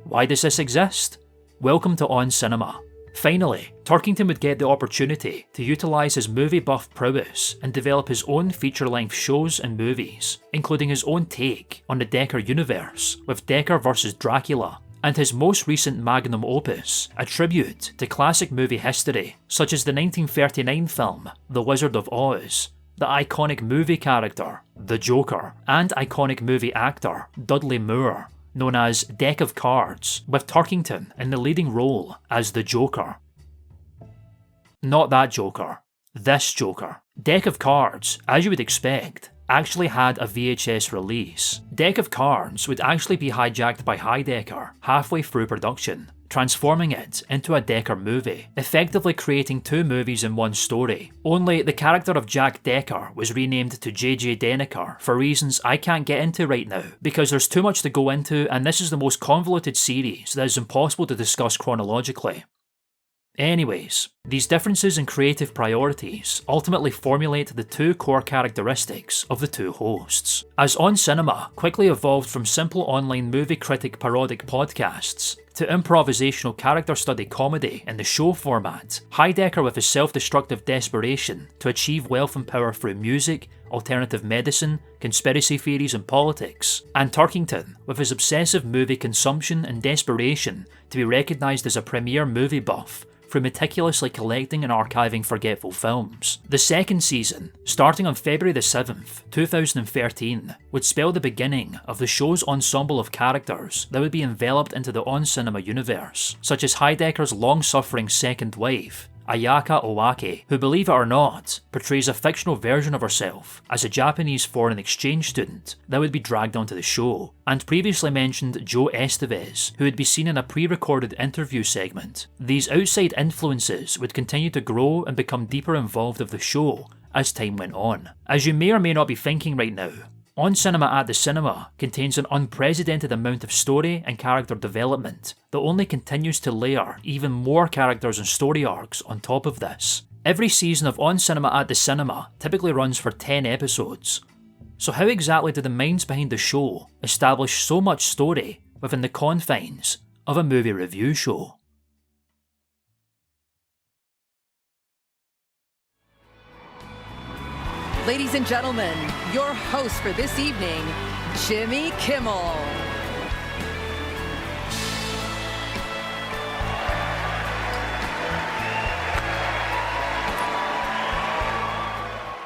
Why does this exist? Welcome to On Cinema. Finally, Turkington would get the opportunity to utilise his movie buff prowess and develop his own feature-length shows and movies, including his own take on the Decker universe with Decker vs Dracula, and his most recent magnum opus, a tribute to classic movie history such as the 1939 film The Wizard of Oz, the iconic movie character, the Joker, and iconic movie actor, Dudley Moore, known as Deck of Cards, with Turkington in the leading role as the Joker. Not that Joker, this Joker. Deck of Cards, as you would expect, actually had a VHS release. Deck of Cards would actually be hijacked by Heidecker halfway through production, transforming it into a Decker movie, effectively creating two movies in one story. Only the character of Jack Decker was renamed to JJ Denneker for reasons I can't get into right now, because there's too much to go into and this is the most convoluted series that is impossible to discuss chronologically. Anyways, these differences in creative priorities ultimately formulate the two core characteristics of the two hosts. As On Cinema quickly evolved from simple online movie critic parodic podcasts to improvisational character study comedy in the show format, Heidecker with his self-destructive desperation to achieve wealth and power through music, alternative medicine, conspiracy theories and politics, and Turkington with his obsessive movie consumption and desperation to be recognised as a premier movie buff through meticulously collecting and archiving forgetful films. The second season, starting on February the 7th, 2013, would spell the beginning of the show's ensemble of characters that would be enveloped into the On Cinema universe, such as Heidecker's long-suffering second wife, Ayaka Owake, who, believe it or not, portrays a fictional version of herself as a Japanese foreign exchange student that would be dragged onto the show, and previously mentioned Joe Estevez, who would be seen in a pre-recorded interview segment. These outside influences would continue to grow and become deeper involved with the show as time went on. As you may or may not be thinking right now, On Cinema at the Cinema contains an unprecedented amount of story and character development that only continues to layer even more characters and story arcs on top of this. Every season of On Cinema at the Cinema typically runs for 10 episodes. So how exactly did the minds behind the show establish so much story within the confines of a movie review show? Ladies and gentlemen, your host for this evening, Jimmy Kimmel.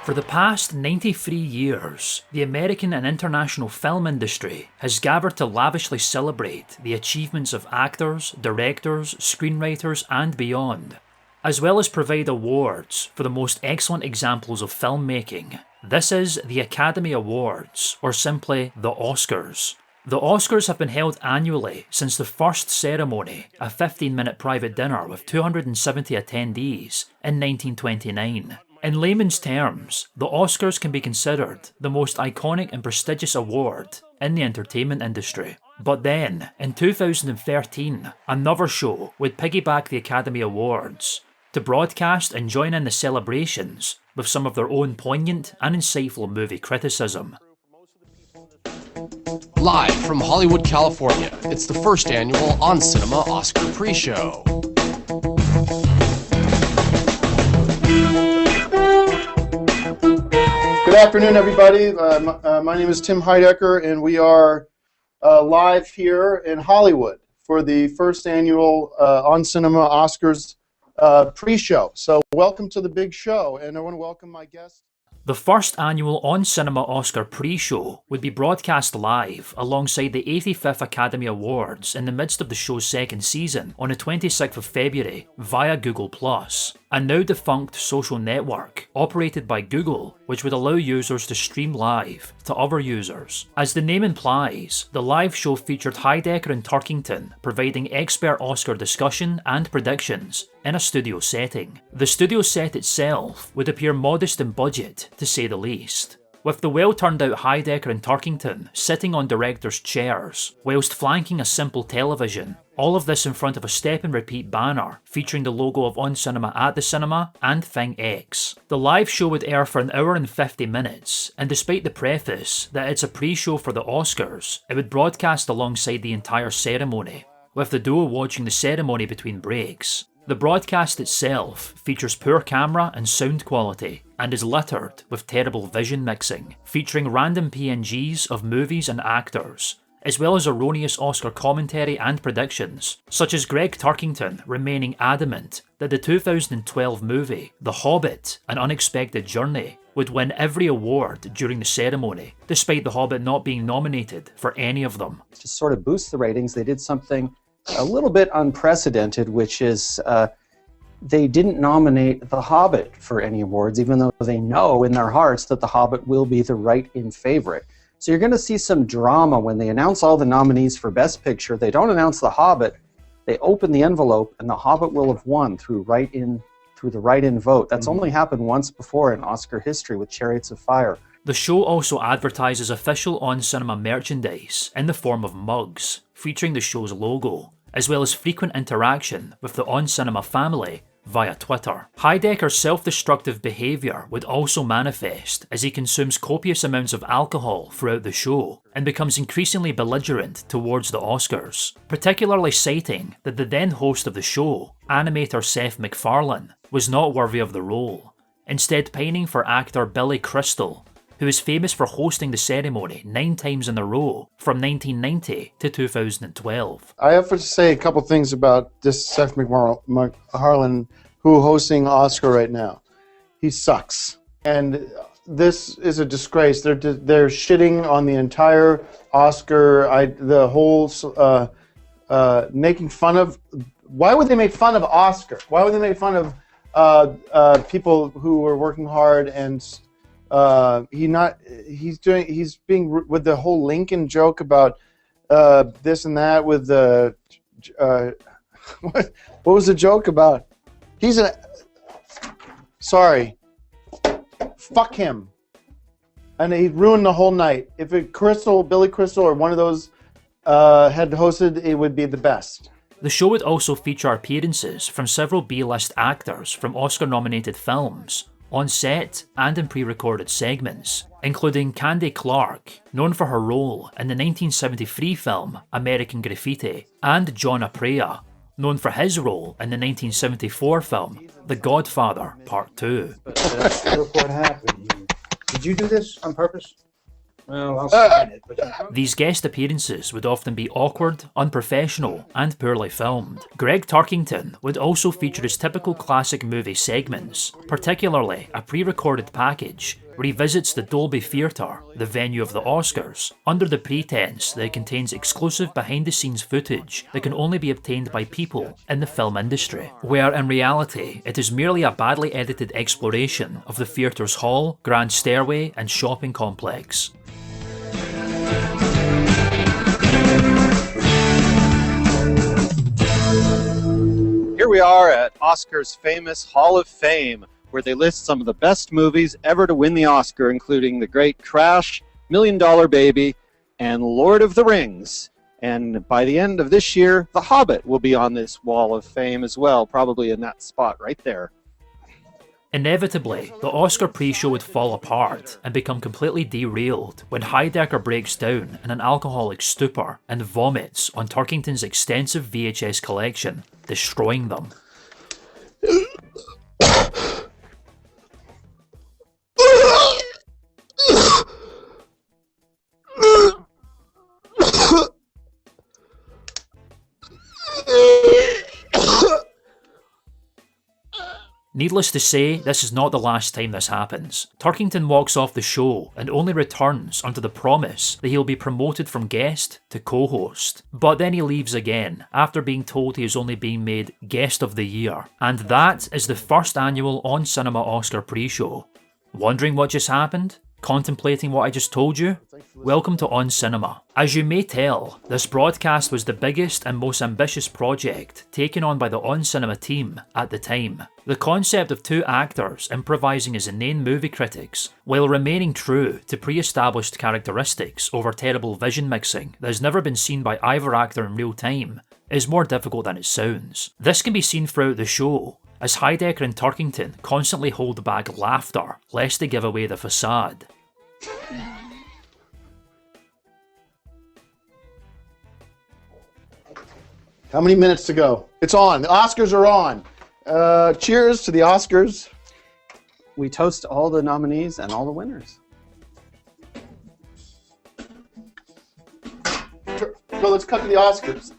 For the past 93 years, the American and international film industry has gathered to lavishly celebrate the achievements of actors, directors, screenwriters, and beyond, as well as provide awards for the most excellent examples of filmmaking. This is the Academy Awards, or simply the Oscars. The Oscars have been held annually since the first ceremony, a 15-minute private dinner with 270 attendees, in 1929. In layman's terms, the Oscars can be considered the most iconic and prestigious award in the entertainment industry. But then, in 2013, another show would piggyback the Academy Awards to broadcast and join in the celebrations with some of their own poignant and insightful movie criticism. Live from Hollywood, California, it's the first annual On Cinema Oscar pre-show. Good afternoon, everybody. My name is Tim Heidecker, and we are live here in Hollywood for the first annual On Cinema Oscars pre-show. So welcome to the big show, and I want to welcome my guest. The first annual On Cinema Oscar pre-show would be broadcast live alongside the 85th Academy Awards in the midst of the show's second season on the 26th of February via Google+, a now defunct social network operated by Google, which would allow users to stream live to other users. As the name implies, the live show featured Heidecker and Turkington providing expert Oscar discussion and predictions in a studio setting. The studio set itself would appear modest in budget, to say the least, with the well-turned-out Heidecker and Turkington sitting on directors' chairs, whilst flanking a simple television. All of this in front of a step-and-repeat banner featuring the logo of On Cinema at the Cinema and Thing X. The live show would air for an hour and 50 minutes, and despite the preface that it's a pre-show for the Oscars, it would broadcast alongside the entire ceremony, with the duo watching the ceremony between breaks. The broadcast itself features poor camera and sound quality, and is littered with terrible vision mixing, featuring random PNGs of movies and actors, as well as erroneous Oscar commentary and predictions, such as Greg Turkington remaining adamant that the 2012 movie The Hobbit: An Unexpected Journey would win every award during the ceremony, despite The Hobbit not being nominated for any of them. To sort of boost the ratings, they did something a little bit unprecedented, which is they didn't nominate The Hobbit for any awards, even though they know in their hearts that The Hobbit will be the write-in favorite. So you're going to see some drama when they announce all the nominees for Best Picture. They don't announce The Hobbit. They open the envelope, and The Hobbit will have won through the write-in vote. That's only happened once before in Oscar history with Chariots of Fire. The show also advertises official On Cinema merchandise in the form of mugs, featuring the show's logo, as well as frequent interaction with the On Cinema family via Twitter. Heidecker's self-destructive behaviour would also manifest as he consumes copious amounts of alcohol throughout the show and becomes increasingly belligerent towards the Oscars, particularly citing that the then host of the show, animator Seth MacFarlane, was not worthy of the role, instead pining for actor Billy Crystal, who is famous for hosting the ceremony 9 times in a row from 1990 to 2012. I have to say a couple things about this Seth MacFarlane, who hosting Oscar right now. He sucks, and this is a disgrace. They're shitting on the entire Oscar. The whole making fun of. Why would they make fun of Oscar? Why would they make fun of people who were working hard and? He's being with the whole Lincoln joke about this and that with the what was the joke about? Fuck him, and he ruined the whole night. If Billy Crystal or one of those had hosted, it would be the best. The show would also feature appearances from several B-list actors from Oscar-nominated films, on set and in pre-recorded segments, including Candy Clark, known for her role in the 1973 film American Graffiti, and John Aprea, known for his role in the 1974 film The Godfather Part 2. Look what happened. Did you do this on purpose? Well, I'll sign it. But These guest appearances would often be awkward, unprofessional, and poorly filmed. Greg Turkington would also feature his typical classic movie segments, particularly a pre-recorded package where he visits the Dolby Theatre, the venue of the Oscars, under the pretense that it contains exclusive behind-the-scenes footage that can only be obtained by people in the film industry, where in reality it is merely a badly edited exploration of the theatre's hall, grand stairway, and shopping complex. Here we are at Oscar's famous Hall of Fame, where they list some of the best movies ever to win the Oscar, including The Great Crash, $1 Million Baby, and Lord of the Rings. And by the end of this year, The Hobbit will be on this wall of fame as well, probably in that spot right there. Inevitably, the Oscar pre-show would fall apart and become completely derailed when Heidecker breaks down in an alcoholic stupor and vomits on Turkington's extensive VHS collection, destroying them. Needless to say, this is not the last time this happens. Turkington walks off the show and only returns under the promise that he'll be promoted from guest to co-host. But then he leaves again, after being told he is only being made Guest of the Year. And that is the first annual On Cinema Oscar pre-show. Wondering what just happened? Contemplating what I just told you? Welcome to On Cinema. As you may tell, this broadcast was the biggest and most ambitious project taken on by the On Cinema team at the time. The concept of two actors improvising as inane movie critics, while remaining true to pre-established characteristics over terrible vision mixing that has never been seen by either actor in real time, is more difficult than it sounds. This can be seen throughout the show, as Heidecker and Turkington constantly hold back laughter lest they give away the facade. How many minutes to go? It's on. The Oscars are on. Cheers to the Oscars. We toast all the nominees and all the winners. Well, let's cut to the Oscars.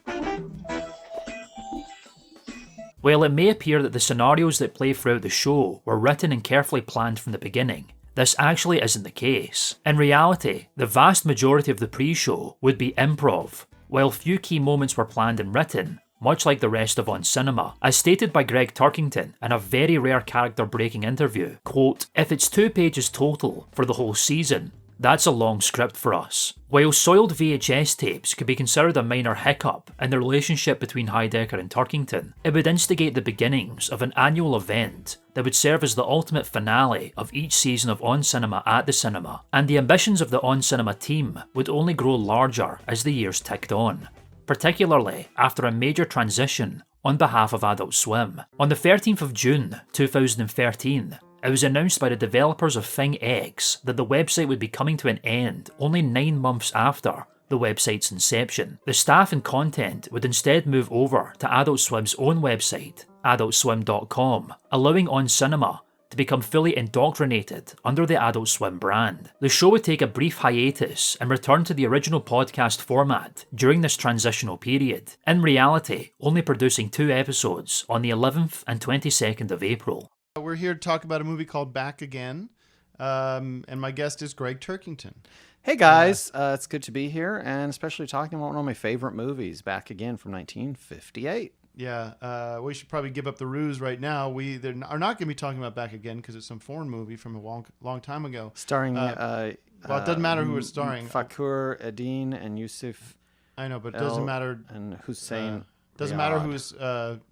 While it may appear that the scenarios that play throughout the show were written and carefully planned from the beginning, this actually isn't the case. In reality, the vast majority of the pre-show would be improv, while few key moments were planned and written, much like the rest of On Cinema. As stated by Greg Turkington in a very rare character-breaking interview, quote, "If it's 2 pages total for the whole season, that's a long script for us." While soiled VHS tapes could be considered a minor hiccup in the relationship between Heidecker and Turkington, it would instigate the beginnings of an annual event that would serve as the ultimate finale of each season of On Cinema at the Cinema, and the ambitions of the On Cinema team would only grow larger as the years ticked on, particularly after a major transition on behalf of Adult Swim. On the 13th of June 2013, it was announced by the developers of Thing X that the website would be coming to an end only 9 months after the website's inception. The staff and content would instead move over to Adult Swim's own website, adultswim.com, allowing On Cinema to become fully indoctrinated under the Adult Swim brand. The show would take a brief hiatus and return to the original podcast format during this transitional period, in reality only producing 2 episodes on the 11th and 22nd of April. We're here to talk about a movie called Back Again, and my guest is Greg Turkington. Hey guys, it's good to be here, and especially talking about one of my favorite movies, Back Again from 1958. Yeah, we should probably give up the ruse right now. We are not going to be talking about Back Again because it's some foreign movie from a long time ago. Starring, well, it doesn't matter who it's starring. Fakur Edin and Yusuf. I know, but it doesn't matter. And Hussein. Doesn't matter who's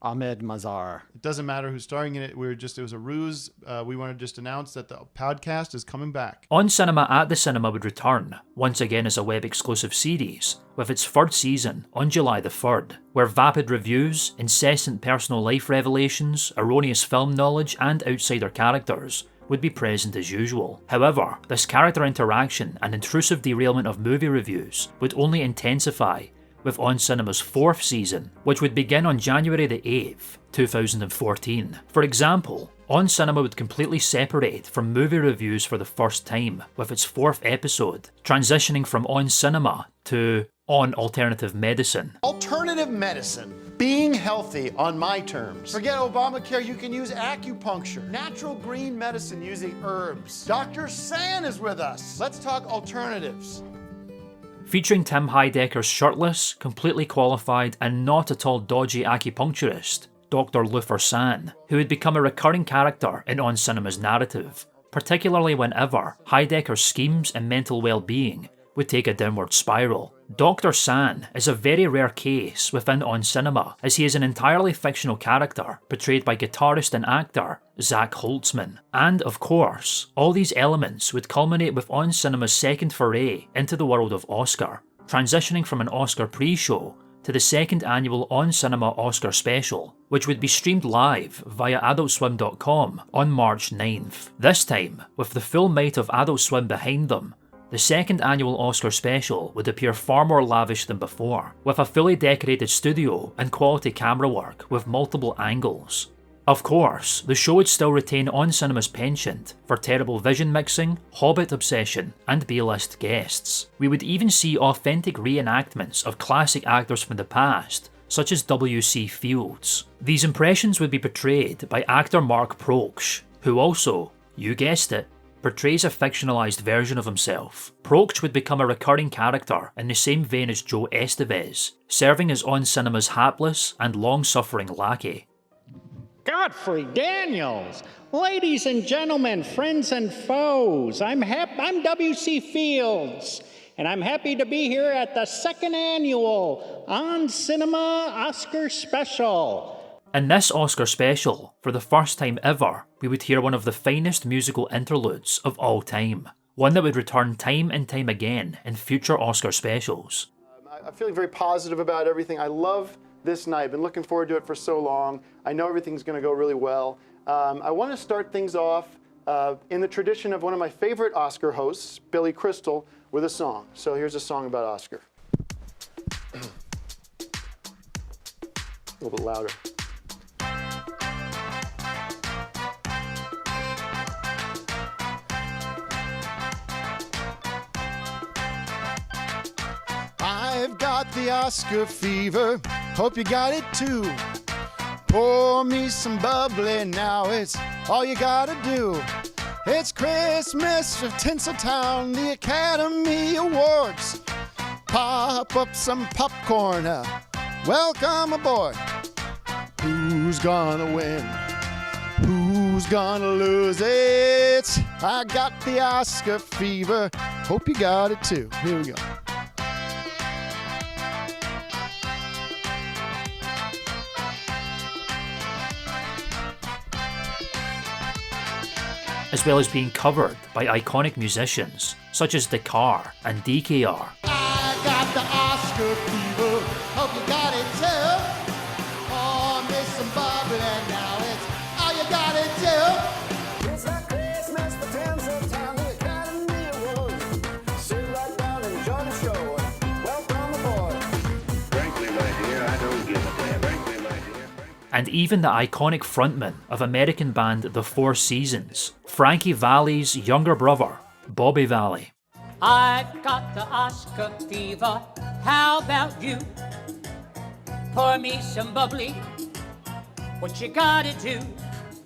Ahmed Mazar. It doesn't matter who's starring in it. It was a ruse. We want to just announce that the podcast is coming back. On Cinema at the Cinema would return, once again as a web-exclusive series, with its 3rd season on July the 3rd, where vapid reviews, incessant personal life revelations, erroneous film knowledge, and outsider characters would be present as usual. However, this character interaction and intrusive derailment of movie reviews would only intensify with On Cinema's 4th season, which would begin on January the 8th, 2014. For example, On Cinema would completely separate from movie reviews for the first time with its 4th episode, transitioning from On Cinema to On Alternative Medicine. Alternative medicine. Being healthy on my terms. Forget Obamacare, you can use acupuncture. Natural green medicine using herbs. Dr. San is with us. Let's talk alternatives. Featuring Tim Heidecker's shirtless, completely qualified, and not at all dodgy acupuncturist, Dr. Luther San, who would become a recurring character in On Cinema's narrative, particularly whenever Heidecker's schemes and mental well-being would take a downward spiral. Dr. San is a very rare case within On Cinema, as he is an entirely fictional character portrayed by guitarist and actor Zach Holtzman. And of course, all these elements would culminate with On Cinema's second foray into the world of Oscar, transitioning from an Oscar pre-show to the second annual On Cinema Oscar special, which would be streamed live via adultswim.com on March 9th. This time, with the full might of Adult Swim behind them, the second annual Oscar special would appear far more lavish than before, with a fully decorated studio and quality camera work with multiple angles. Of course, the show would still retain On Cinema's penchant for terrible vision mixing, Hobbit obsession, and B-list guests. We would even see authentic reenactments of classic actors from the past, such as W.C. Fields. These impressions would be portrayed by actor Mark Proksch, who also, you guessed it, portrays a fictionalized version of himself. Proksch would become a recurring character in the same vein as Joe Estevez, serving as On Cinema's hapless and long-suffering lackey. Godfrey Daniels! Ladies and gentlemen, friends and foes, I'm W.C. Fields, and I'm happy to be here at the second annual On Cinema Oscar Special. In this Oscar special, for the first time ever, we would hear one of the finest musical interludes of all time. One that would return time and time again in future Oscar specials. I'm feeling very positive about everything. I love this night. I've been looking forward to it for so long. I know everything's going to go really well. I want to start things off in the tradition of one of my favorite Oscar hosts, Billy Crystal, with a song. So here's a song about Oscar. A little bit louder. I've got the Oscar fever, hope you got it too. Pour me some bubbly now, it's all you gotta do. It's Christmas of Tinseltown, the Academy Awards. Pop up some popcorn, welcome aboard. Who's gonna win? Who's gonna lose it? I got the Oscar fever, hope you got it too. Here we go. As well as being covered by iconic musicians such as Dakar and DKR. I got the Oscar fever, hope you got it too. Oh, miss some bubbly now, it's all you got it too. It's like Christmas for Tinseltown, the Academy Awards. Sit right down and enjoy the show. Welcome aboard. Frankly, my dear, I don't give a damn. Frankly, my dear. And even the iconic frontman of American band The Four Seasons, Frankie Valli's younger brother, Bobby Valli. I've got the Oscar fever, how about you? Pour me some bubbly, what you gotta do?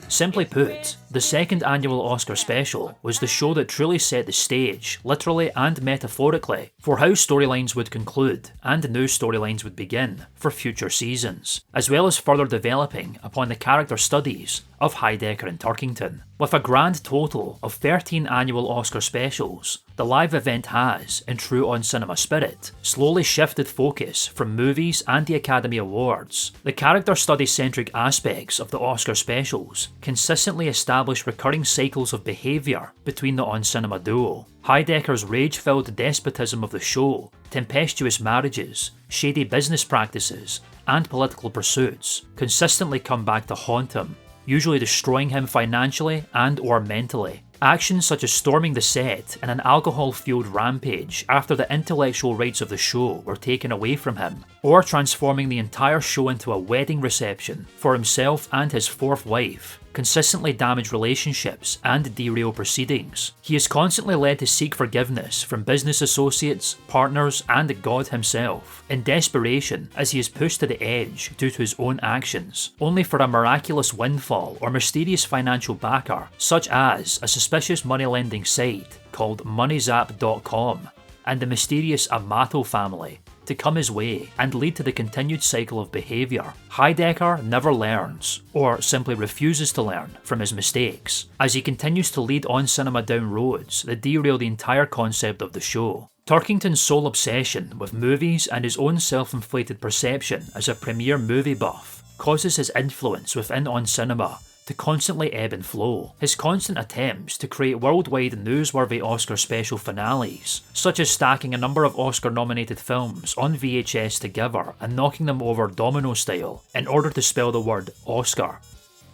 Simply put, the second annual Oscar special was the show that truly set the stage, literally and metaphorically, for how storylines would conclude and new storylines would begin for future seasons, as well as further developing upon the character studies of Heidecker and Turkington. With a grand total of 13 annual Oscar specials, the live event has, in true On Cinema spirit, slowly shifted focus from movies and the Academy Awards. The character study-centric aspects of the Oscar specials consistently establish recurring cycles of behaviour between the On Cinema duo. Heidecker's rage-filled despotism of the show, tempestuous marriages, shady business practices, and political pursuits consistently come back to haunt him, usually destroying him financially and or mentally. Actions such as storming the set in an alcohol-fueled rampage after the intellectual rights of the show were taken away from him, or transforming the entire show into a wedding reception for himself and his fourth wife, consistently damage relationships and derail proceedings. He is constantly led to seek forgiveness from business associates, partners, and God himself, in desperation as he is pushed to the edge due to his own actions, only for a miraculous windfall or mysterious financial backer, such as a suspicious money-lending site called MoneyZap.com and the mysterious Amato family, to come his way and lead to the continued cycle of behaviour. Heidecker never learns, or simply refuses to learn, from his mistakes, as he continues to lead On Cinema down roads that derail the entire concept of the show. Turkington's sole obsession with movies and his own self-inflated perception as a premier movie buff causes his influence within On Cinema to constantly ebb and flow. His constant attempts to create worldwide newsworthy Oscar special finales, such as stacking a number of Oscar-nominated films on VHS together and knocking them over domino style in order to spell the word Oscar,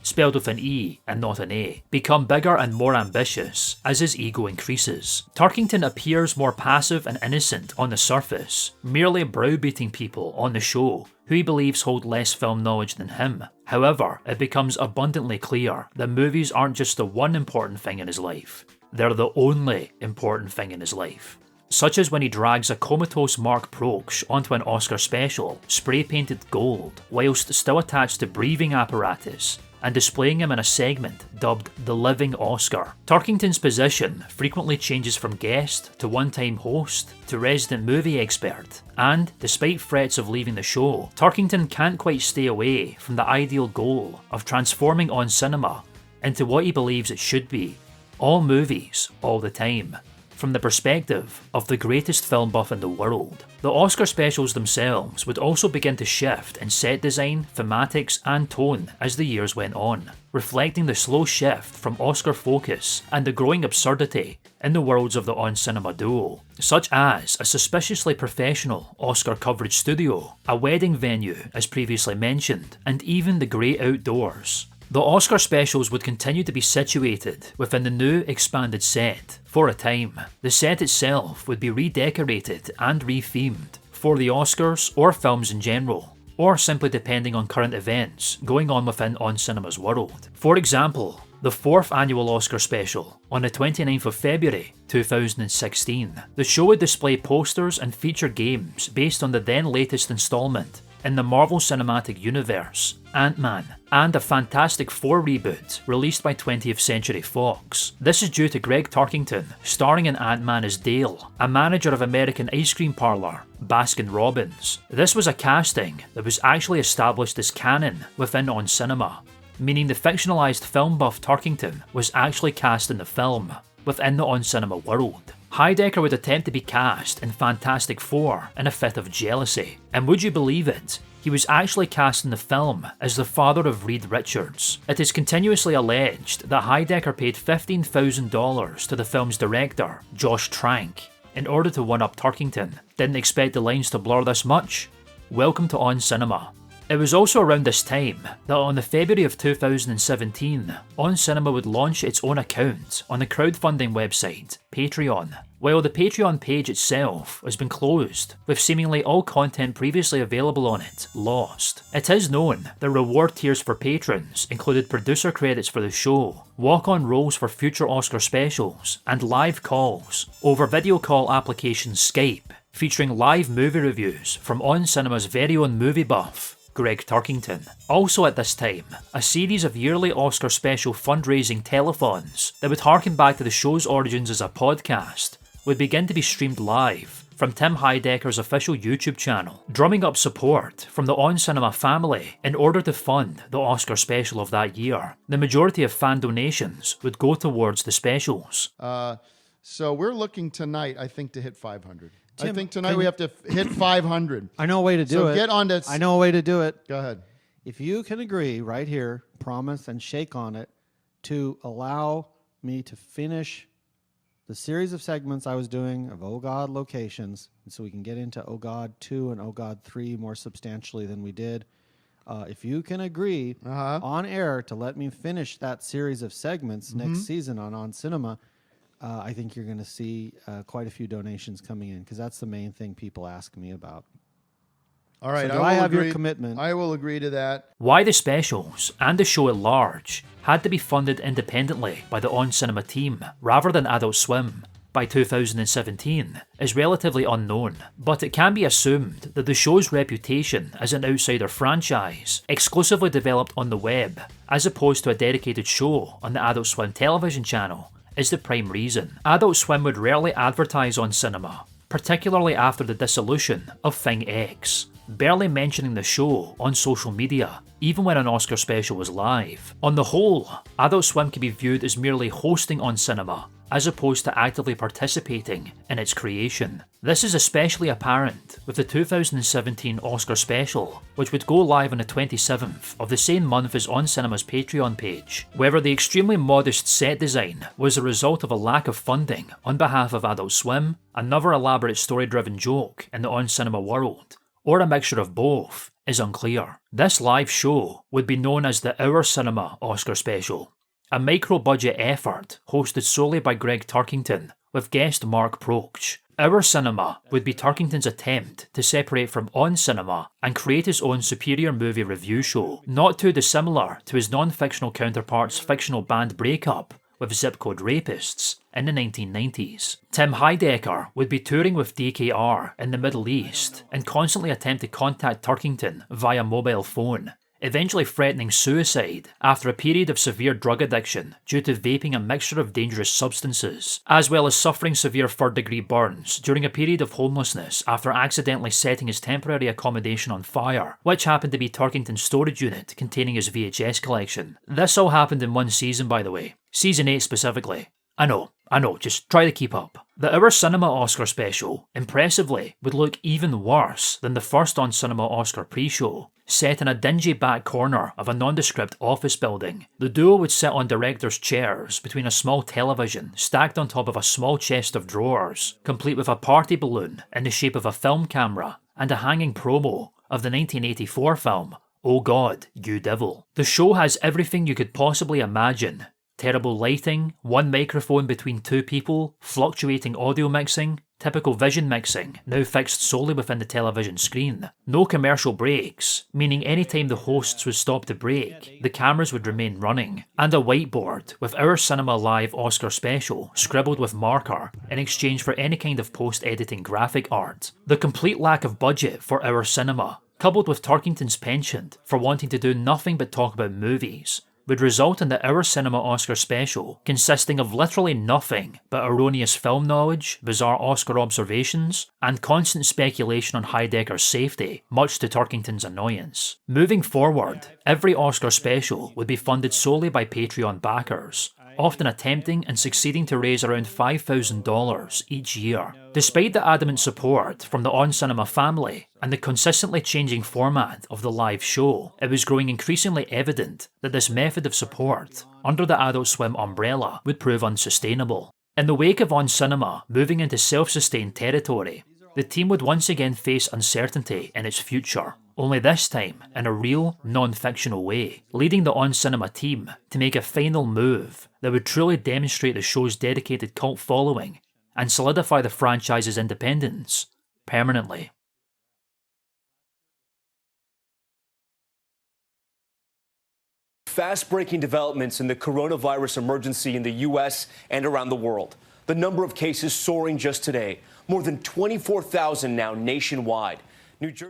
spelled with an E and not an A, become bigger and more ambitious as his ego increases. Turkington appears more passive and innocent on the surface, merely browbeating people on the show who he believes hold less film knowledge than him. However, it becomes abundantly clear that movies aren't just the one important thing in his life, they're the only important thing in his life. such as when he drags a comatose Mark Proksch onto an Oscar special, spray-painted gold, whilst still attached to breathing apparatus, and displaying him in a segment dubbed the Living Oscar. Turkington's position frequently changes from guest to one-time host to resident movie expert, and despite threats of leaving the show, Turkington can't quite stay away from the ideal goal of transforming On Cinema into what he believes it should be: all movies, all the time, from the perspective of the greatest film buff in the world. The Oscar specials themselves would also begin to shift in set design, thematics and tone as the years went on, reflecting the slow shift from Oscar focus and the growing absurdity in the worlds of the On Cinema duo, such as a suspiciously professional Oscar coverage studio, a wedding venue as previously mentioned, and even the great outdoors. The Oscar specials would continue to be situated within the new expanded set for a time. The set itself would be redecorated and rethemed for the Oscars or films in general, or simply depending on current events going on within On Cinema's world. For example, the 4th annual Oscar special on the 29th of February 2016. The show would display posters and feature games based on the then latest installment in the Marvel Cinematic Universe, Ant-Man, and a Fantastic Four reboot released by 20th Century Fox. This is due to Greg Turkington starring in Ant-Man as Dale, a manager of American ice cream parlour Baskin Robbins. This was a casting that was actually established as canon within On Cinema, meaning the fictionalised film buff Turkington was actually cast in the film within the On Cinema world. Heidecker would attempt to be cast in Fantastic Four in a fit of jealousy, and would you believe it, he was actually cast in the film as the father of Reed Richards. It is continuously alleged that Heidecker paid $15,000 to the film's director, Josh Trank, in order to one-up Turkington. Didn't expect the lines to blur this much? Welcome to On Cinema. It was also around this time that on the February of 2017, On Cinema would launch its own account on the crowdfunding website, Patreon. While the Patreon page itself has been closed, with seemingly all content previously available on it lost. It is known that reward tiers for patrons included producer credits for the show, walk-on roles for future Oscar specials, and live calls over video call application Skype, featuring live movie reviews from On Cinema's very own movie buff, Greg Turkington. Also at this time, a series of yearly Oscar special fundraising telethons that would harken back to the show's origins as a podcast would begin to be streamed live from Tim Heidecker's official YouTube channel, drumming up support from the On Cinema family in order to fund the Oscar special of that year. The majority of fan donations would go towards the specials. So we're looking tonight, I think, to hit 500. Tim, I think tonight we have to hit 500. I know a way to do it. So get on to... I know a way to do it. Go ahead. If you can agree right here, promise and shake on it, to allow me to finish the series of segments I was doing of Oh God locations, and so we can get into Oh God 2 and Oh God 3 more substantially than we did. If you can agree on air to let me finish that series of segments next season on Cinema, I think you're going to see quite a few donations coming in, because that's the main thing people ask me about. All right, so I have your commitment. I will agree to that. Why the specials, and the show at large, had to be funded independently by the On Cinema team rather than Adult Swim by 2017 is relatively unknown, but it can be assumed that the show's reputation as an outsider franchise, exclusively developed on the web, as opposed to a dedicated show on the Adult Swim television channel, is the prime reason. Adult Swim would rarely advertise On Cinema, particularly after the dissolution of Thing X, barely mentioning the show on social media, even when an Oscar special was live. On the whole, Adult Swim can be viewed as merely hosting On Cinema, as opposed to actively participating in its creation. This is especially apparent with the 2017 Oscar special, which would go live on the 27th of the same month as On Cinema's Patreon page. Whether the extremely modest set design was a result of a lack of funding on behalf of Adult Swim, another elaborate story-driven joke in the On Cinema world, or a mixture of both, is unclear. This live show would be known as the Our Cinema Oscar Special, a micro-budget effort hosted solely by Greg Turkington with guest Mark Proksch. Our Cinema would be Turkington's attempt to separate from On Cinema and create his own superior movie review show, not too dissimilar to his non-fictional counterpart's fictional band breakup with Zip Code Rapists in the 1990s. Tim Heidecker would be touring with DKR in the Middle East and constantly attempt to contact Turkington via mobile phone, eventually threatening suicide after a period of severe drug addiction due to vaping a mixture of dangerous substances, as well as suffering severe third-degree burns during a period of homelessness after accidentally setting his temporary accommodation on fire, which happened to be Turkington's storage unit containing his VHS collection. This all happened in one season, by the way. Season 8 specifically. I know, just try to keep up. The Our Cinema Oscar special, impressively, would look even worse than the first On Cinema Oscar pre-show. Set in a dingy back corner of a nondescript office building, the duo would sit on directors' chairs between a small television stacked on top of a small chest of drawers, complete with a party balloon in the shape of a film camera and a hanging promo of the 1984 film Oh God, You Devil. The show has everything you could possibly imagine. Terrible lighting, one microphone between two people, fluctuating audio mixing, typical vision mixing, now fixed solely within the television screen. No commercial breaks, meaning anytime the hosts would stop to break, the cameras would remain running. And a whiteboard with Our Cinema Live Oscar Special scribbled with marker in exchange for any kind of post-editing graphic art. The complete lack of budget for Our Cinema, coupled with Turkington's penchant for wanting to do nothing but talk about movies, would result in the Our Cinema Oscar Special consisting of literally nothing but erroneous film knowledge, bizarre Oscar observations, and constant speculation on Heidecker's safety, much to Turkington's annoyance. Moving forward, every Oscar special would be funded solely by Patreon backers, often attempting and succeeding to raise around $5,000 each year. Despite the adamant support from the On Cinema family and the consistently changing format of the live show, it was growing increasingly evident that this method of support, under the Adult Swim umbrella, would prove unsustainable. In the wake of On Cinema moving into self-sustained territory, the team would once again face uncertainty in its future, only this time in a real, non-fictional way, leading the On Cinema team to make a final move that would truly demonstrate the show's dedicated cult following and solidify the franchise's independence permanently. Fast-breaking developments in the coronavirus emergency in the U.S. and around the world. The number of cases soaring just today, more than 24,000 now nationwide.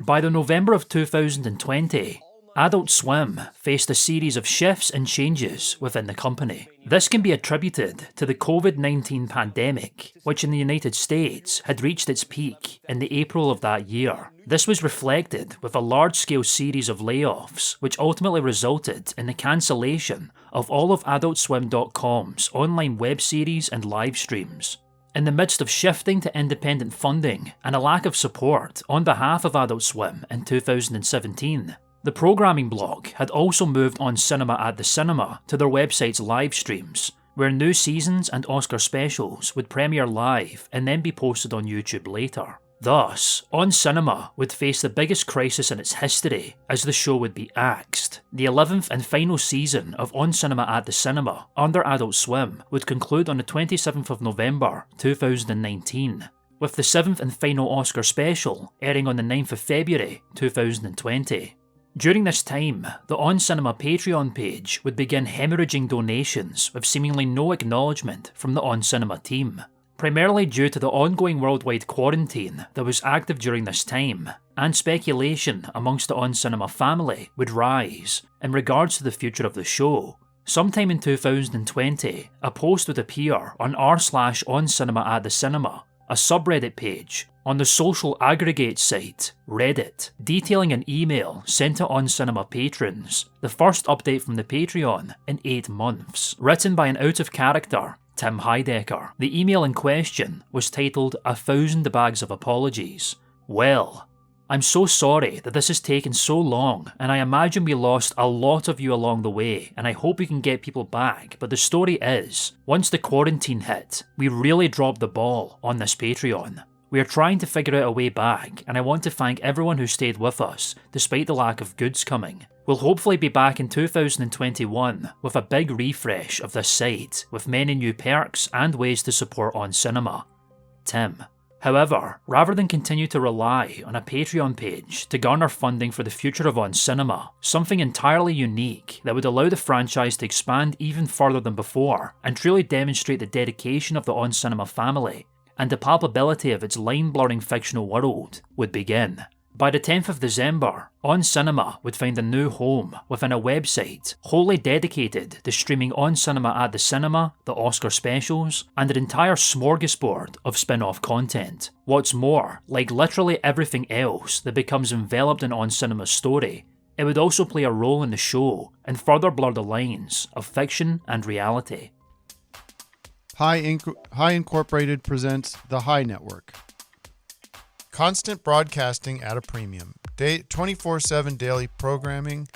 By the November of 2020, Adult Swim faced a series of shifts and changes within the company. This can be attributed to the COVID-19 pandemic, which in the United States had reached its peak in the April of that year. This was reflected with a large-scale series of layoffs, which ultimately resulted in the cancellation of all of AdultSwim.com's online web series and live streams. In the midst of shifting to independent funding and a lack of support on behalf of Adult Swim in 2017, the programming blog had also moved On Cinema at the Cinema to their website's live streams, where new seasons and Oscar specials would premiere live and then be posted on YouTube later. Thus, On Cinema would face the biggest crisis in its history as the show would be axed. The 11th and final season of On Cinema at the Cinema under Adult Swim would conclude on the 27th of November 2019, with the 7th and final Oscar special airing on the 9th of February 2020. During this time, the On Cinema Patreon page would begin hemorrhaging donations with seemingly no acknowledgement from the On Cinema team, primarily due to the ongoing worldwide quarantine that was active during this time, and speculation amongst the On Cinema family would rise in regards to the future of the show. Sometime in 2020, a post would appear on r/On Cinema at the Cinema, a subreddit page on the social aggregate site Reddit, detailing an email sent to On Cinema patrons, the first update from the Patreon in 8 months, written by an out-of-character Tim Heidecker. The email in question was titled 1,000 Bags of Apologies. Well, I'm so sorry that this has taken so long, and I imagine we lost a lot of you along the way, and I hope we can get people back, but the story is, once the quarantine hit, we really dropped the ball on this Patreon. We are trying to figure out a way back, and I want to thank everyone who stayed with us, despite the lack of goods coming. We'll hopefully be back in 2021 with a big refresh of this site, with many new perks and ways to support On Cinema. Tim. However, rather than continue to rely on a Patreon page to garner funding for the future of On Cinema, something entirely unique that would allow the franchise to expand even further than before and truly demonstrate the dedication of the On Cinema family and the palpability of its line-blurring fictional world would begin. By the 10th of December, On Cinema would find a new home within a website wholly dedicated to streaming On Cinema at the Cinema, the Oscar specials, and an entire smorgasbord of spin-off content. What's more, like literally everything else that becomes enveloped in On Cinema's story, it would also play a role in the show and further blur the lines of fiction and reality. High Incorporated presents The High Network. Constant broadcasting at a premium. 24/7 daily programming.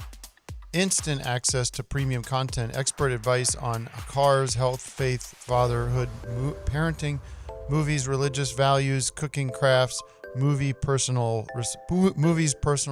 Instant access to premium content. Expert advice on cars, health, faith, fatherhood, parenting, movies, religious values, cooking, crafts, movies, personal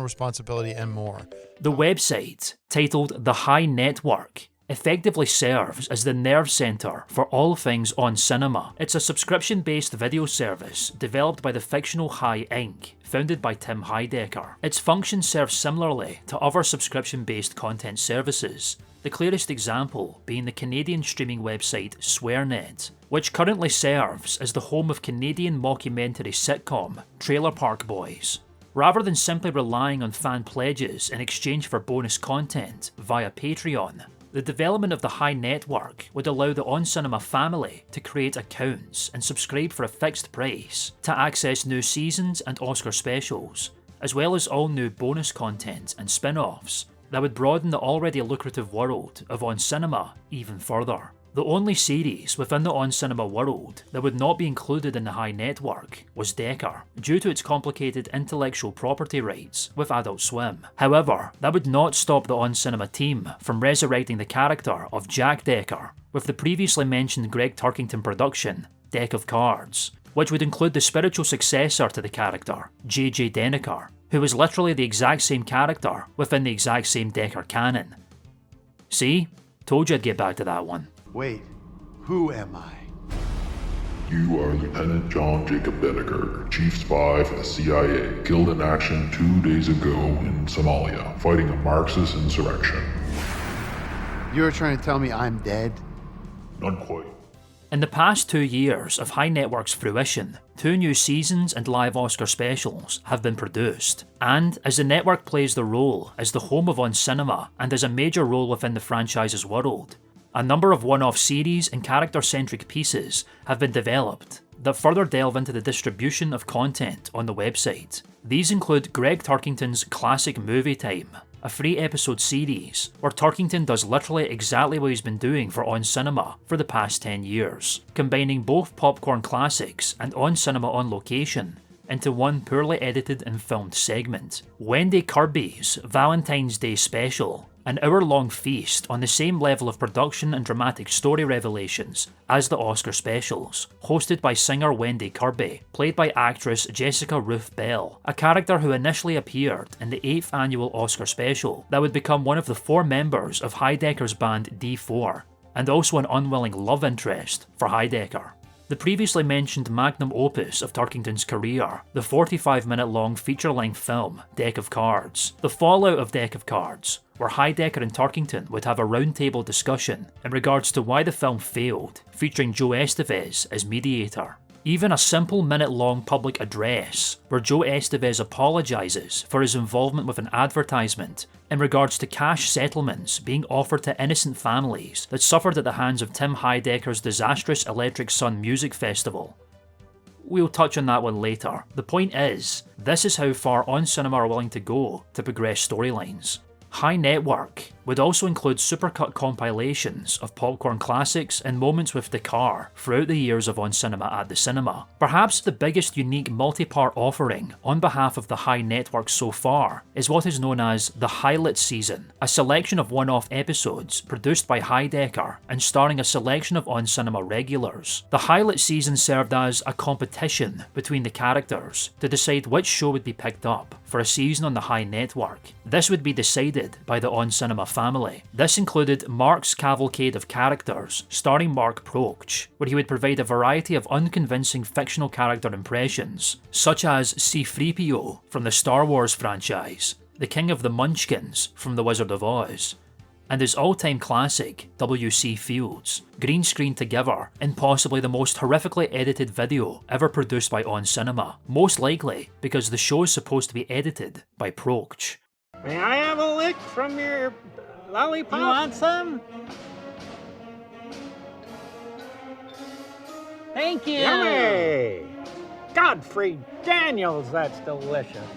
responsibility, and more. The website, titled The High Network, effectively serves as the nerve centre for all things On Cinema. It's a subscription-based video service developed by the fictional High Inc., founded by Tim Heidecker. Its function serves similarly to other subscription-based content services, the clearest example being the Canadian streaming website SwearNet, which currently serves as the home of Canadian mockumentary sitcom Trailer Park Boys. Rather than simply relying on fan pledges in exchange for bonus content via Patreon, the development of the High Network would allow the On Cinema family to create accounts and subscribe for a fixed price to access new seasons and Oscar specials, as well as all new bonus content and spin-offs that would broaden the already lucrative world of On Cinema even further. The only series within the On Cinema world that would not be included in the High Network was Decker, due to its complicated intellectual property rights with Adult Swim. However, that would not stop the On Cinema team from resurrecting the character of Jack Decker with the previously mentioned Greg Turkington production, Deck of Cards, which would include the spiritual successor to the character, J.J. Denneker, who was literally the exact same character within the exact same Decker canon. See? Told you I'd get back to that one. Wait, who am I? You are Lieutenant John Jacob Denneker, Chief Spy for the CIA, killed in action 2 days ago in Somalia, fighting a Marxist insurrection. You're trying to tell me I'm dead? Not quite. In the past 2 years of High Network's fruition, 2 new seasons and live Oscar specials have been produced, and as the network plays the role as the home of On Cinema and as a major role within the franchise's world, a number of one-off series and character-centric pieces have been developed that further delve into the distribution of content on the website. These include Greg Turkington's Classic Movie Time, a 3-episode series where Turkington does literally exactly what he's been doing for On Cinema for the past 10 years, combining both popcorn classics and On Cinema on location into one poorly edited and filmed segment. Wendy Kirby's Valentine's Day Special, an hour-long feast on the same level of production and dramatic story revelations as the Oscar specials, hosted by singer Wendy Kirby, played by actress Jessica Ruth Bell, a character who initially appeared in the 8th annual Oscar special that would become one of the 4 members of Heidecker's band D4, and also an unwilling love interest for Heidecker. The previously mentioned magnum opus of Turkington's career, the 45-minute long feature-length film Deck of Cards. The fallout of Deck of Cards, where Heidecker and Turkington would have a roundtable discussion in regards to why the film failed, featuring Joe Estevez as mediator. Even a simple minute-long public address where Joe Estevez apologises for his involvement with an advertisement in regards to cash settlements being offered to innocent families that suffered at the hands of Tim Heidecker's disastrous Electric Sun Music Festival. We'll touch on that one later. The point is, this is how far On Cinema are willing to go to progress storylines. High Network would also include supercut compilations of popcorn classics and moments with the car throughout the years of On Cinema at the Cinema. Perhaps the biggest unique multi-part offering on behalf of the High Network so far is what is known as the Highlight Season, a selection of one-off episodes produced by Heidecker and starring a selection of On Cinema regulars. The Highlight Season served as a competition between the characters to decide which show would be picked up for a season on the High Network. This would be decided by the On Cinema family. This included Mark's cavalcade of characters, starring Mark Proch, where he would provide a variety of unconvincing fictional character impressions, such as C-3PO from the Star Wars franchise, the King of the Munchkins from The Wizard of Oz, and his all-time classic, W.C. Fields, green screened together in possibly the most horrifically edited video ever produced by On Cinema, most likely because the show is supposed to be edited by Proch. May I have a lick from your lollipop? You want some? Thank you. Yummy! Godfrey Daniels, that's delicious.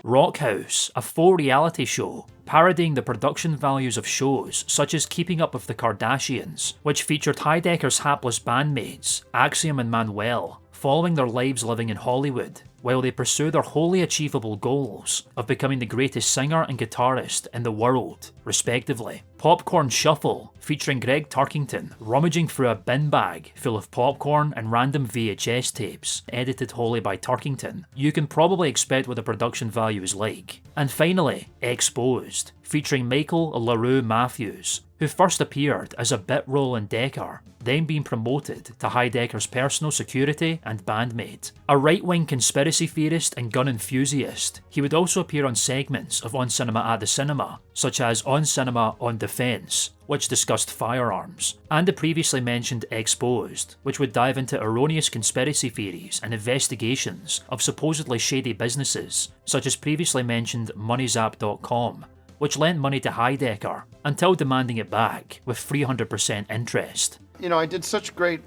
Rockhouse, a faux reality show parodying the production values of shows such as Keeping Up with the Kardashians, which featured Heidecker's hapless bandmates, Axiom and Manuel, following their lives living in Hollywood, while they pursue their wholly achievable goals of becoming the greatest singer and guitarist in the world, respectively. Popcorn Shuffle, featuring Greg Turkington rummaging through a bin bag full of popcorn and random VHS tapes, edited wholly by Turkington. You can probably expect what the production value is like. And finally, Exposed, featuring Michael LaRue Matthews, who first appeared as a bit role in Decker, then being promoted to Heidecker's personal security and bandmate. A right-wing conspiracy theorist and gun enthusiast, he would also appear on segments of On Cinema at the Cinema, such as On Cinema on Defense, which discussed firearms, and the previously mentioned Exposed, which would dive into erroneous conspiracy theories and investigations of supposedly shady businesses, such as previously mentioned MoneyZap.com, which lent money to Heidecker until demanding it back with 300% interest. You know, I did such great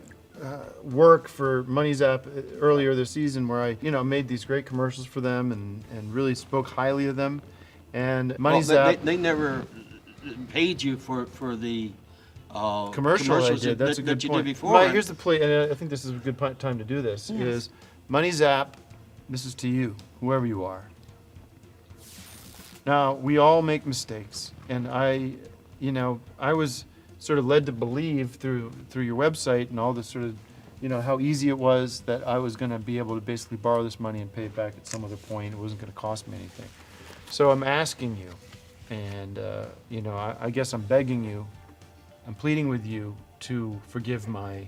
work for MoneyZap earlier this season where I, made these great commercials for them and really spoke highly of them. And MoneyZap... Well, they never paid you for the commercials I did. That's a good that you point. did before. Here's the play, and I think this is a good time to do this, is MoneyZap, this is to you, whoever you are. Now, we all make mistakes, and I was sort of led to believe through your website and all this sort of, how easy it was that I was going to be able to basically borrow this money and pay it back at some other point. It wasn't going to cost me anything. So I'm asking you, and, I guess I'm begging you, I'm pleading with you to forgive my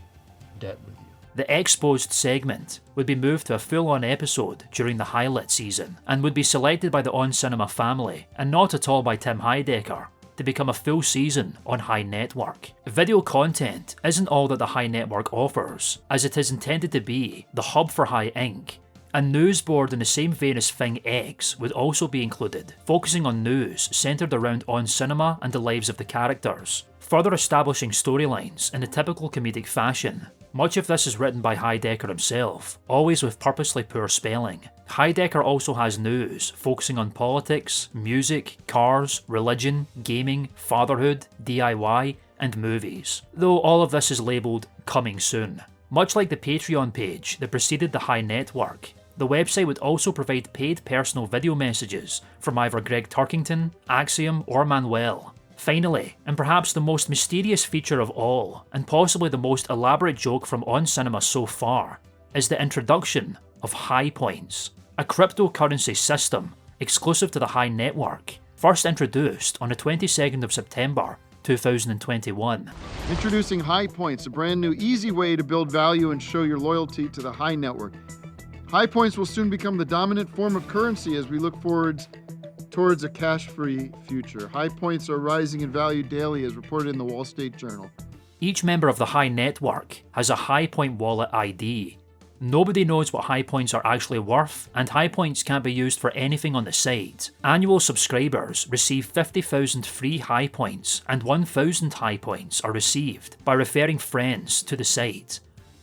debt with you. The Exposed segment would be moved to a full-on episode during the Highlight season, and would be selected by the On Cinema family, and not at all by Tim Heidecker, to become a full season on High Network. Video content isn't all that the High Network offers, as it is intended to be the hub for High Inc. A news board in the same vein as Thing X would also be included, focusing on news centred around On Cinema and the lives of the characters, further establishing storylines in a typical comedic fashion. Much of this is written by Heidecker himself, always with purposely poor spelling. Heidecker also has news focusing on politics, music, cars, religion, gaming, fatherhood, DIY, and movies, though all of this is labelled coming soon. Much like the Patreon page that preceded the High Network, the website would also provide paid personal video messages from either Greg Turkington, Axiom, or Manuel. Finally, and perhaps the most mysterious feature of all, and possibly the most elaborate joke from On Cinema so far, is the introduction of High Points, a cryptocurrency system exclusive to the High Network, first introduced on the 22nd of September 2021. Introducing High Points, a brand new easy way to build value and show your loyalty to the High Network. High Points will soon become the dominant form of currency as we look towards a cash-free future. High Points are rising in value daily as reported in the Wall Street Journal. Each member of the High Network has a High Point wallet ID. Nobody knows what High Points are actually worth, and High Points can't be used for anything on the site. Annual subscribers receive 50,000 free High Points, and 1,000 High Points are received by referring friends to the site.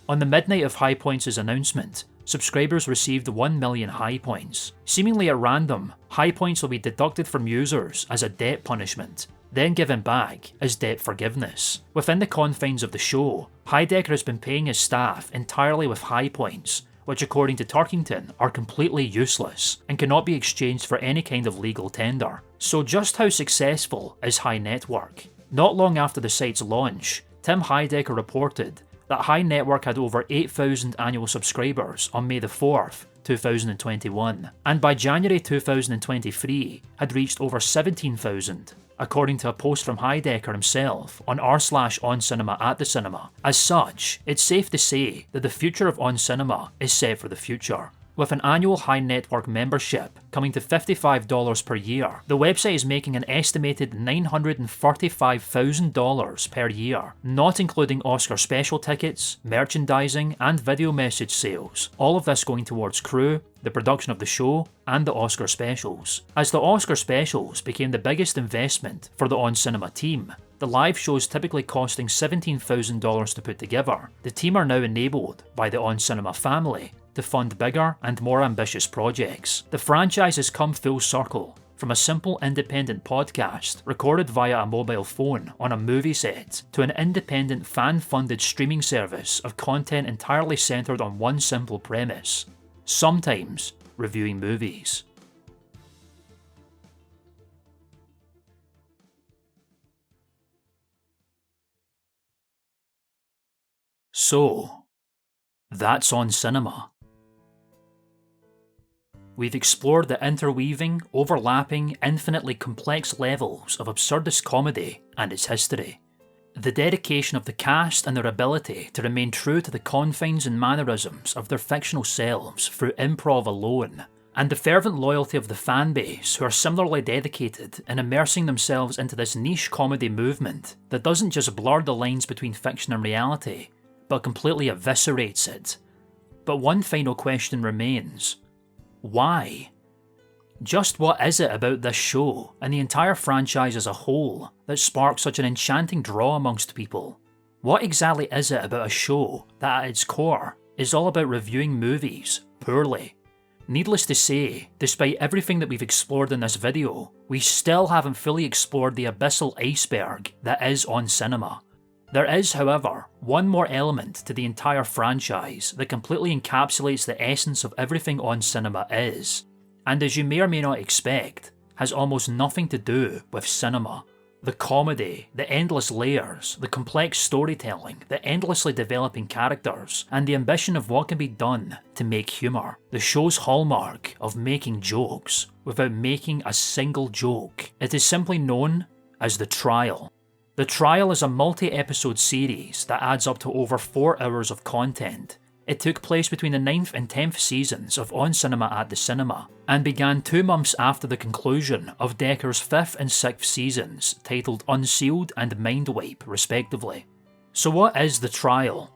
On the midnight of High Points' announcement, subscribers received 1 million High Points. Seemingly at random, High Points will be deducted from users as a debt punishment, then given back as debt forgiveness. Within the confines of the show, Heidecker has been paying his staff entirely with High Points, which according to Turkington are completely useless and cannot be exchanged for any kind of legal tender. So just how successful is High Network? Not long after the site's launch, Tim Heidecker reported that High Network had over 8,000 annual subscribers on May the 4th, 2021, and by January 2023 had reached over 17,000, according to a post from Heidecker himself on r/OnCinema at the cinema. As such, it's safe to say that the future of On Cinema is set for the future. With an annual High Network membership coming to $55 per year, the website is making an estimated $945,000 per year, not including Oscar special tickets, merchandising, and video message sales, all of this going towards crew, the production of the show, and the Oscar specials. As the Oscar specials became the biggest investment for the On Cinema team, the live shows typically costing $17,000 to put together, the team are now enabled by the On Cinema family to fund bigger and more ambitious projects. The franchise has come full circle, from a simple independent podcast recorded via a mobile phone on a movie set to an independent fan-funded streaming service of content entirely centered on one simple premise: sometimes reviewing movies. So, that's On Cinema. We've explored the interweaving, overlapping, infinitely complex levels of absurdist comedy and its history. The dedication of the cast and their ability to remain true to the confines and mannerisms of their fictional selves through improv alone, and the fervent loyalty of the fan base who are similarly dedicated in immersing themselves into this niche comedy movement that doesn't just blur the lines between fiction and reality, but completely eviscerates it. But one final question remains. Why? Just what is it about this show and the entire franchise as a whole that sparks such an enchanting draw amongst people? What exactly is it about a show that at its core is all about reviewing movies poorly? Needless to say, despite everything that we've explored in this video, we still haven't fully explored the abyssal iceberg that is On Cinema. There is, however, one more element to the entire franchise that completely encapsulates the essence of everything On Cinema is, and as you may or may not expect, has almost nothing to do with cinema. The comedy, the endless layers, the complex storytelling, the endlessly developing characters, and the ambition of what can be done to make humour. The show's hallmark of making jokes without making a single joke. It is simply known as The Trial. The Trial is a multi-episode series that adds up to over 4 hours of content. It took place between the 9th and 10th seasons of On Cinema at the Cinema, and began 2 months after the conclusion of Decker's 5th and 6th seasons, titled Unsealed and Mindwipe respectively. So what is The Trial?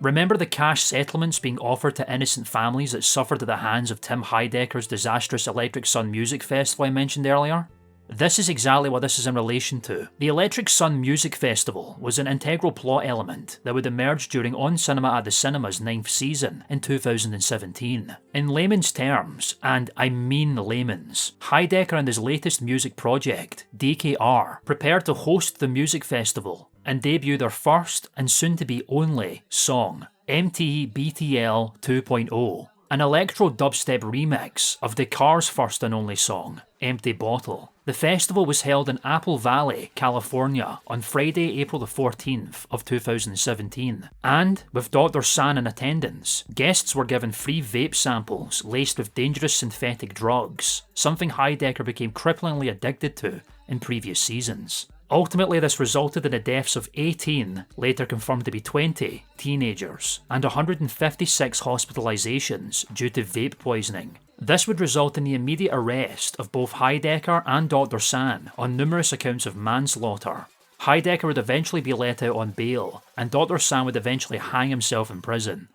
Remember the cash settlements being offered to innocent families that suffered at the hands of Tim Heidecker's disastrous Electric Sun Music Festival I mentioned earlier? This is exactly what this is in relation to. The Electric Sun Music Festival was an integral plot element that would emerge during On Cinema at the Cinema's 9th season in 2017. In layman's terms, and I mean layman's, Heidecker and his latest music project, DKR, prepared to host the music festival and debut their first and soon-to-be only song, MTBTL 2.0, an electro dubstep remix of Dekar's first and only song, Empty Bottle. The festival was held in Apple Valley, California on Friday, April the 14th of 2017, and with Dr. San in attendance, guests were given free vape samples laced with dangerous synthetic drugs, something Heidecker became cripplingly addicted to in previous seasons. Ultimately, this resulted in the deaths of 18, later confirmed to be 20, teenagers, and 156 hospitalizations due to vape poisoning. This would result in the immediate arrest of both Heidecker and Dr. San on numerous accounts of manslaughter. Heidecker would eventually be let out on bail, and Dr. San would eventually hang himself in prison.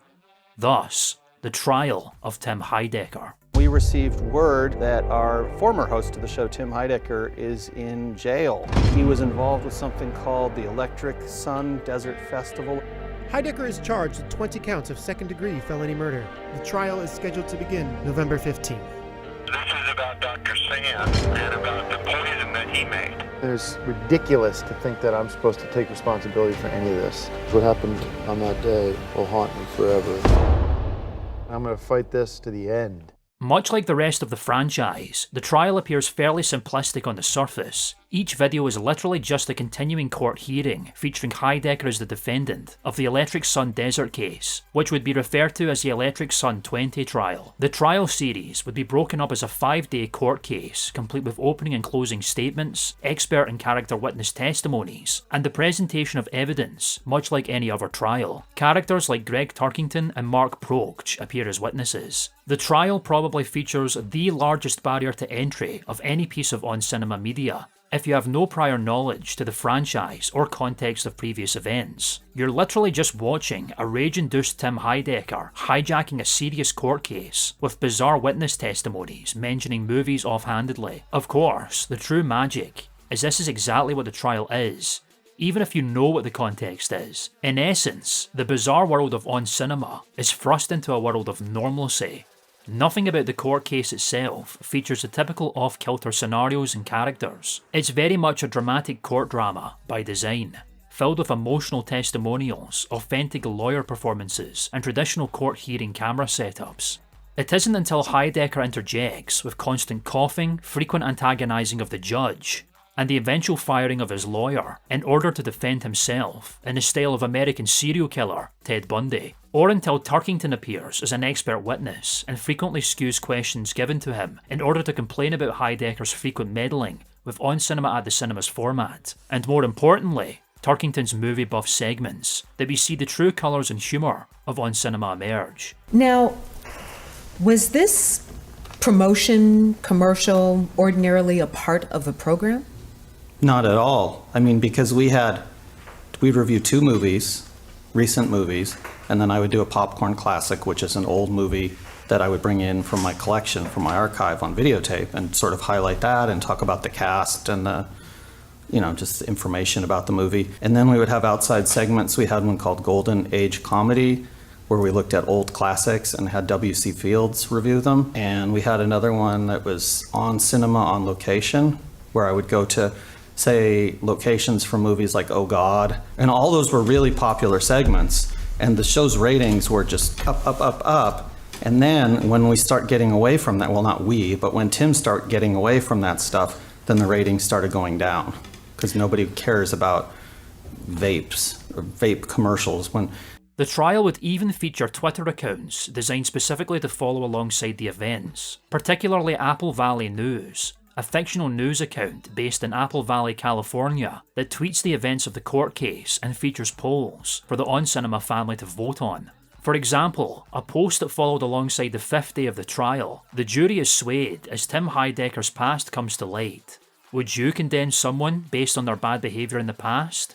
Thus, the trial of Tim Heidecker. We received word that our former host of the show, Tim Heidecker, is in jail. He was involved with something called the Electric Sun Desert Festival. Heidecker is charged with 20 counts of second-degree felony murder. The trial is scheduled to begin November 15th. This is about Dr. Sam and about the poison that he made. It's ridiculous to think that I'm supposed to take responsibility for any of this. What happened on that day will haunt me forever. I'm going to fight this to the end. Much like the rest of the franchise, the trial appears fairly simplistic on the surface, Each video is literally just a continuing court hearing featuring Heidecker as the defendant of the Electric Sun Desert case, which would be referred to as the Electric Sun 20 trial. The trial series would be broken up as a 5-day court case, complete with opening and closing statements, expert and character witness testimonies, and the presentation of evidence, much like any other trial. Characters like Greg Turkington and Mark Proksch appear as witnesses. The trial probably features the largest barrier to entry of any piece of on-cinema media. If you have no prior knowledge to the franchise or context of previous events, you're literally just watching a rage-induced Tim Heidecker hijacking a serious court case with bizarre witness testimonies mentioning movies offhandedly. Of course, the true magic is this is exactly what the trial is, even if you know what the context is. In essence, the bizarre world of on-cinema is thrust into a world of normalcy. Nothing about the court case itself features the typical off-kilter scenarios and characters. It's very much a dramatic court drama by design, filled with emotional testimonials, authentic lawyer performances, and traditional court hearing camera setups. It isn't until Heidecker interjects with constant coughing, frequent antagonizing of the judge, and the eventual firing of his lawyer in order to defend himself in the style of American serial killer Ted Bundy, or until Turkington appears as an expert witness and frequently skews questions given to him in order to complain about Heidecker's frequent meddling with on-cinema at the cinemas format, and more importantly, Turkington's movie buff segments, that we see the true colours and humour of on-cinema emerge. Now, was this promotion commercial ordinarily a part of the program? Not at all. I mean, because we'd review 2 movies, recent movies, and then I would do a popcorn classic, which is an old movie that I would bring in from my collection, from my archive on videotape, and sort of highlight that and talk about the cast and the, just information about the movie. And then we would have outside segments. We had one called Golden Age Comedy, where we looked at old classics and had W.C. Fields review them. And we had another one that was on cinema on location, where I would go to, say, locations from movies like Oh God. And all those were really popular segments. And the show's ratings were just up. And then when we start getting away from that, well, not we, but when Tim started getting away from that stuff, then the ratings started going down. Because nobody cares about vapes or vape commercials. The trial would even feature Twitter accounts designed specifically to follow alongside the events, particularly Apple Valley News, a fictional news account based in Apple Valley, California, that tweets the events of the court case and features polls for the on-cinema family to vote on. For example, a post that followed alongside the 5th day of the trial: "The jury is swayed as Tim Heidecker's past comes to light. Would you condemn someone based on their bad behaviour in the past?"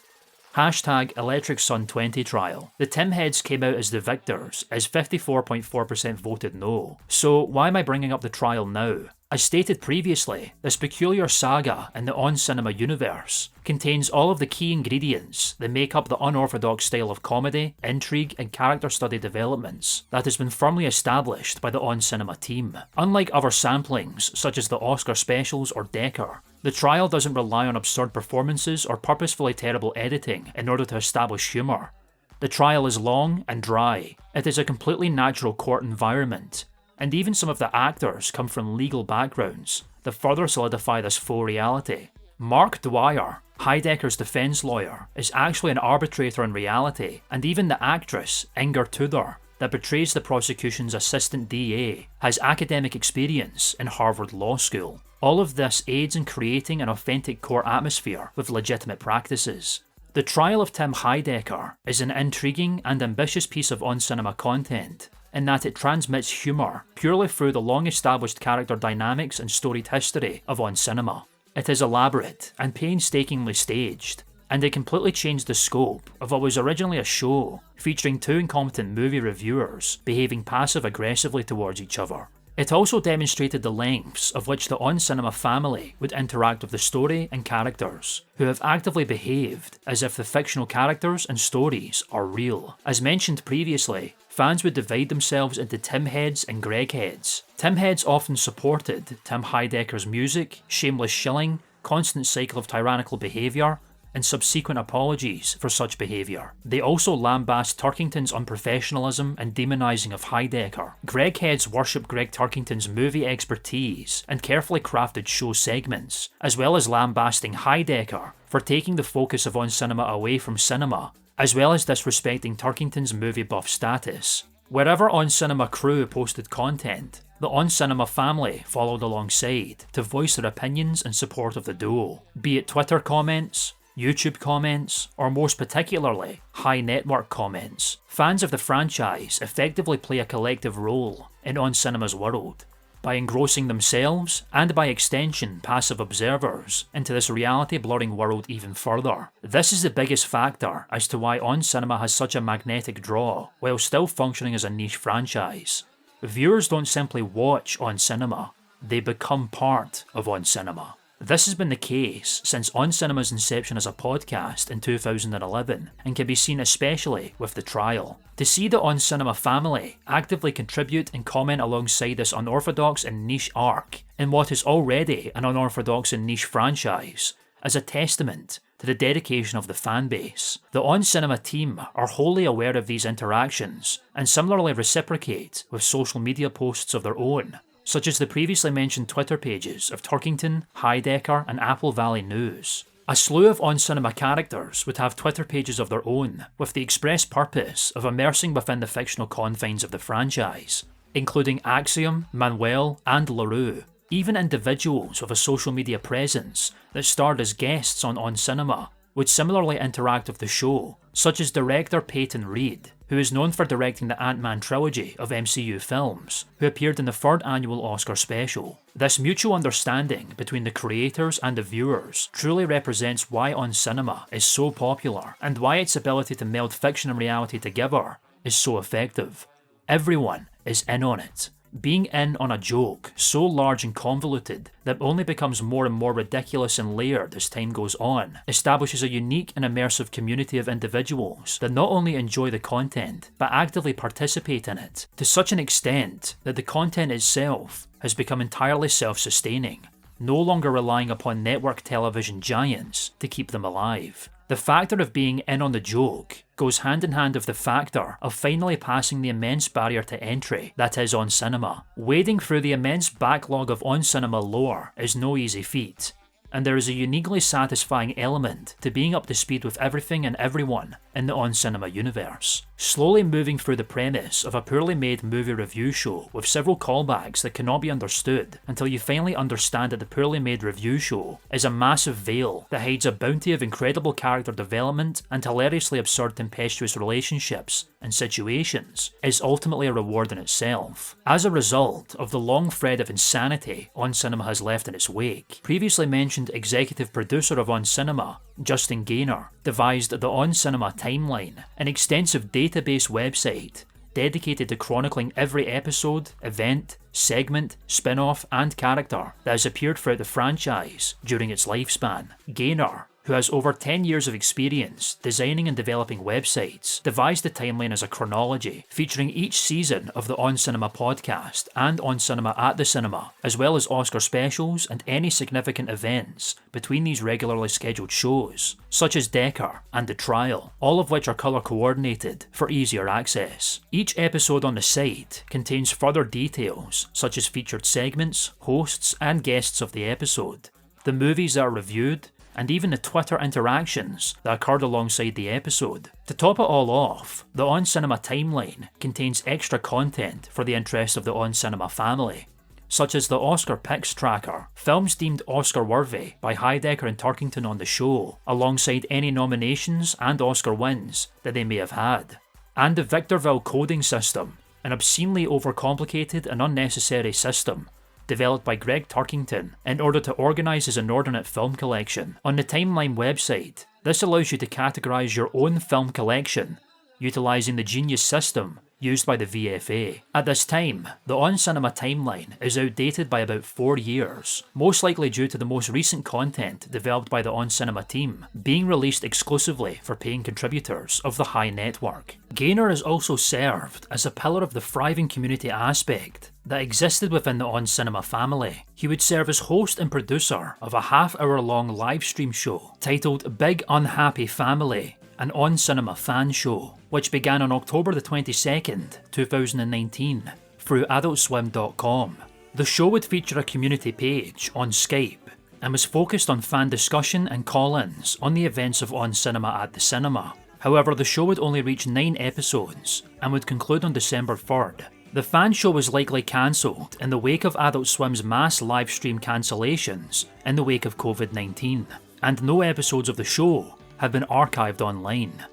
Hashtag Electric Sun 20 trial. The Tim heads came out as the victors, as 54.4% voted no. So why am I bringing up the trial now? As stated previously, this peculiar saga in the on-cinema universe contains all of the key ingredients that make up the unorthodox style of comedy, intrigue, and character study developments that has been firmly established by the on-cinema team. Unlike other samplings, such as the Oscar specials or Decker, the trial doesn't rely on absurd performances or purposefully terrible editing in order to establish humour. The trial is long and dry. It is a completely natural court environment, and even some of the actors come from legal backgrounds that further solidify this faux reality. Mark Dwyer, Heidecker's defense lawyer, is actually an arbitrator in reality, and even the actress, Inger Tudor, that portrays the prosecution's assistant DA, has academic experience in Harvard Law School. All of this aids in creating an authentic court atmosphere with legitimate practices. The trial of Tim Heidecker is an intriguing and ambitious piece of on-cinema content, in that it transmits humour purely through the long-established character dynamics and storied history of on-cinema. It is elaborate and painstakingly staged, and it completely changed the scope of what was originally a show featuring 2 incompetent movie reviewers behaving passive-aggressively towards each other. It also demonstrated the lengths of which the on-cinema family would interact with the story and characters, who have actively behaved as if the fictional characters and stories are real. As mentioned previously, fans would divide themselves into Tim heads and Greg heads. Tim heads often supported Tim Heidecker's music, shameless shilling, constant cycle of tyrannical behaviour, and subsequent apologies for such behaviour. They also lambast Turkington's unprofessionalism and demonising of Heidecker. Gregheads worship Greg Turkington's movie expertise and carefully crafted show segments, as well as lambasting Heidecker for taking the focus of On Cinema away from cinema, as well as disrespecting Turkington's movie buff status. Wherever On Cinema crew posted content, the On Cinema family followed alongside to voice their opinions in support of the duo, be it Twitter comments, YouTube comments, or most particularly, high network comments. Fans of the franchise effectively play a collective role in On Cinema's world, by engrossing themselves, and by extension passive observers, into this reality-blurring world even further. This is the biggest factor as to why On Cinema has such a magnetic draw, while still functioning as a niche franchise. Viewers don't simply watch On Cinema, they become part of On Cinema. This has been the case since On Cinema's inception as a podcast in 2011, and can be seen especially with the trial. To see the On Cinema family actively contribute and comment alongside this unorthodox and niche arc in what is already an unorthodox and niche franchise is a testament to the dedication of the fanbase. The On Cinema team are wholly aware of these interactions and similarly reciprocate with social media posts of their own, such as the previously mentioned Twitter pages of Turkington, Heidecker, and Apple Valley News. A slew of On Cinema characters would have Twitter pages of their own, with the express purpose of immersing within the fictional confines of the franchise, including Axiom, Manuel, and LaRue. Even individuals with a social media presence that starred as guests on Cinema would similarly interact with the show, such as director Peyton Reed, who is known for directing the Ant-Man trilogy of MCU films, who appeared in the 3rd annual Oscar special. This mutual understanding between the creators and the viewers truly represents why On Cinema is so popular, and why its ability to meld fiction and reality together is so effective. Everyone is in on it. Being in on a joke so large and convoluted that only becomes more and more ridiculous and layered as time goes on establishes a unique and immersive community of individuals that not only enjoy the content but actively participate in it, to such an extent that the content itself has become entirely self-sustaining, no longer relying upon network television giants to keep them alive. The factor of being in on the joke goes hand in hand with the factor of finally passing the immense barrier to entry that is On Cinema. Wading through the immense backlog of On Cinema lore is no easy feat, and there is a uniquely satisfying element to being up to speed with everything and everyone in the On Cinema universe. Slowly moving through the premise of a poorly made movie review show with several callbacks that cannot be understood until you finally understand that the poorly made review show is a massive veil that hides a bounty of incredible character development and hilariously absurd tempestuous relationships and situations is ultimately a reward in itself. As a result of the long thread of insanity On Cinema has left in its wake, previously mentioned executive producer of On Cinema, Justin Gaynor, devised the On Cinema Timeline, an extensive database website dedicated to chronicling every episode, event, segment, spin-off, and character that has appeared throughout the franchise during its lifespan. Gaynor, who has over 10 years of experience designing and developing websites, devised the timeline as a chronology, featuring each season of the On Cinema podcast and On Cinema at the Cinema, as well as Oscar specials and any significant events between these regularly scheduled shows, such as Decker and The Trial, all of which are colour coordinated for easier access. Each episode on the site contains further details, such as featured segments, hosts, and guests of the episode, the movies that are reviewed, and even the Twitter interactions that occurred alongside the episode. To top it all off, the On Cinema timeline contains extra content for the interest of the On Cinema family, such as the Oscar Picks Tracker, films deemed Oscar-worthy by Heidecker and Turkington on the show, alongside any nominations and Oscar wins that they may have had, and the Victorville coding system, an obscenely overcomplicated and unnecessary system developed by Greg Turkington in order to organise his inordinate film collection. On the Timeline website, this allows you to categorise your own film collection, utilising the genius system used by the VFA. At this time, the On Cinema timeline is outdated by about 4 years, most likely due to the most recent content developed by the On Cinema team being released exclusively for paying contributors of the High Network. Gaynor has also served as a pillar of the thriving community aspect that existed within the On Cinema family. He would serve as host and producer of a half-hour-long live stream show titled Big Unhappy Family, an On Cinema fan show, which began on October the 22nd, 2019, through AdultSwim.com. The show would feature a community page on Skype and was focused on fan discussion and call-ins on the events of On Cinema at the Cinema. However, the show would only reach 9 episodes and would conclude on December 3rd. The fan show was likely cancelled in the wake of Adult Swim's mass live stream cancellations in the wake of COVID-19, and no episodes of the show have been archived online.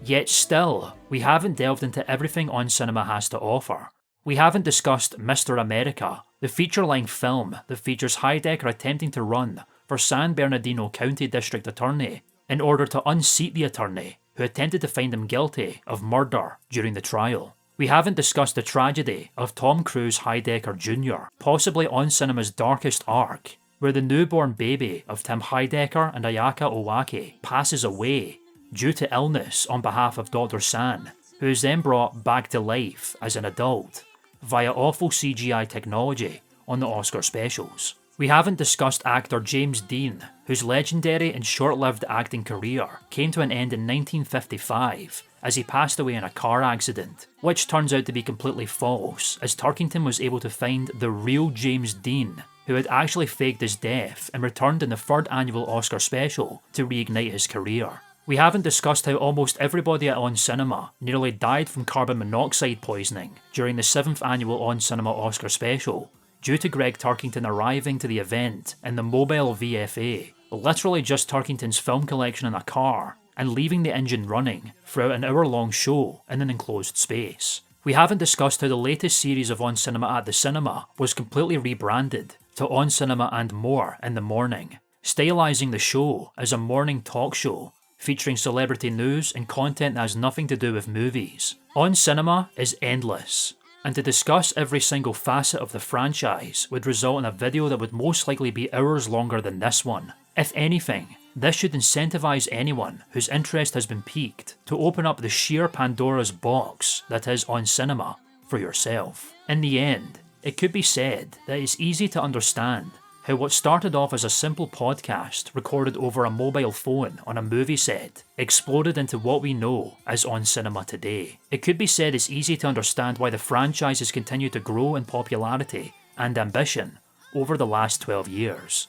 Yet still, we haven't delved into everything On Cinema has to offer. We haven't discussed Mr. America, the feature-length film that features Heidecker attempting to run for San Bernardino County District Attorney in order to unseat the attorney who attempted to find him guilty of murder during the trial. We haven't discussed the tragedy of Tom Cruise Heidecker Jr., possibly On Cinema's darkest arc, where the newborn baby of Tim Heidecker and Ayaka Owaki passes away due to illness on behalf of Dr. San, who is then brought back to life as an adult via awful CGI technology on the Oscar specials. We haven't discussed actor James Dean, whose legendary and short-lived acting career came to an end in 1955 as he passed away in a car accident, which turns out to be completely false, as Turkington was able to find the real James Dean, who had actually faked his death and returned in the 3rd annual Oscar special to reignite his career. We haven't discussed how almost everybody at On Cinema nearly died from carbon monoxide poisoning during the 7th annual On Cinema Oscar special, due to Greg Turkington arriving to the event in the mobile VFA, literally just Turkington's film collection in a car, and leaving the engine running throughout an hour-long show in an enclosed space. We haven't discussed how the latest series of On Cinema at the Cinema was completely rebranded to On Cinema and More in the Morning, stylising the show as a morning talk show featuring celebrity news and content that has nothing to do with movies. On Cinema is endless, and to discuss every single facet of the franchise would result in a video that would most likely be hours longer than this one. If anything, this should incentivise anyone whose interest has been piqued to open up the sheer Pandora's box that is On Cinema for yourself. In the end, it could be said that it's easy to understand how what started off as a simple podcast recorded over a mobile phone on a movie set exploded into what we know as On Cinema today. It could be said it's easy to understand why the franchise has continued to grow in popularity and ambition over the last 12 years.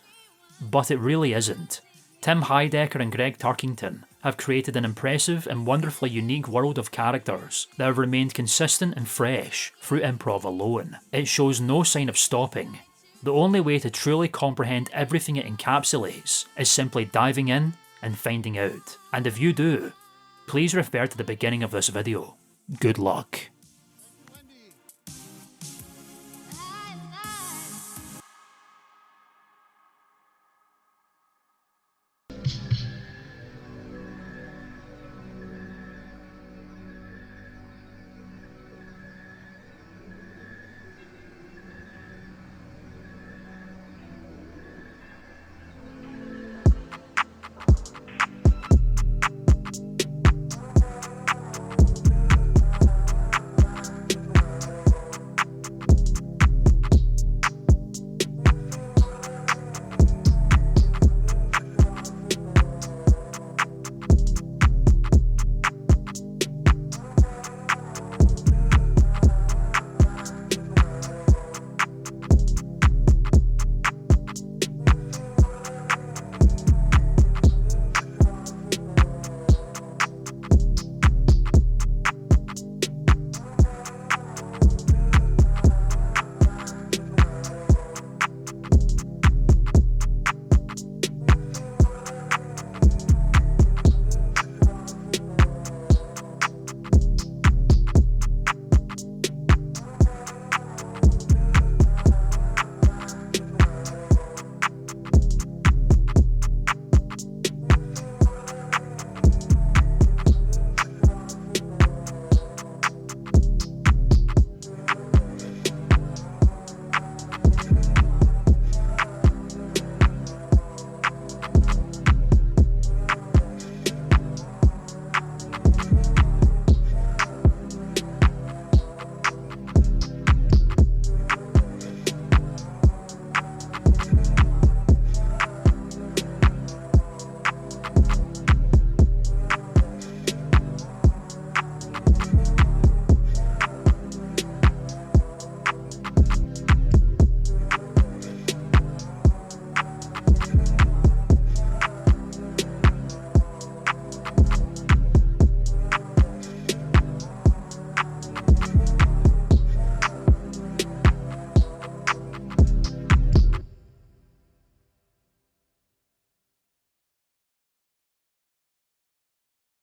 But it really isn't. Tim Heidecker and Greg Turkington have created an impressive and wonderfully unique world of characters that have remained consistent and fresh through improv alone. It shows no sign of stopping. The only way to truly comprehend everything it encapsulates is simply diving in and finding out. And if you do, please refer to the beginning of this video. Good luck.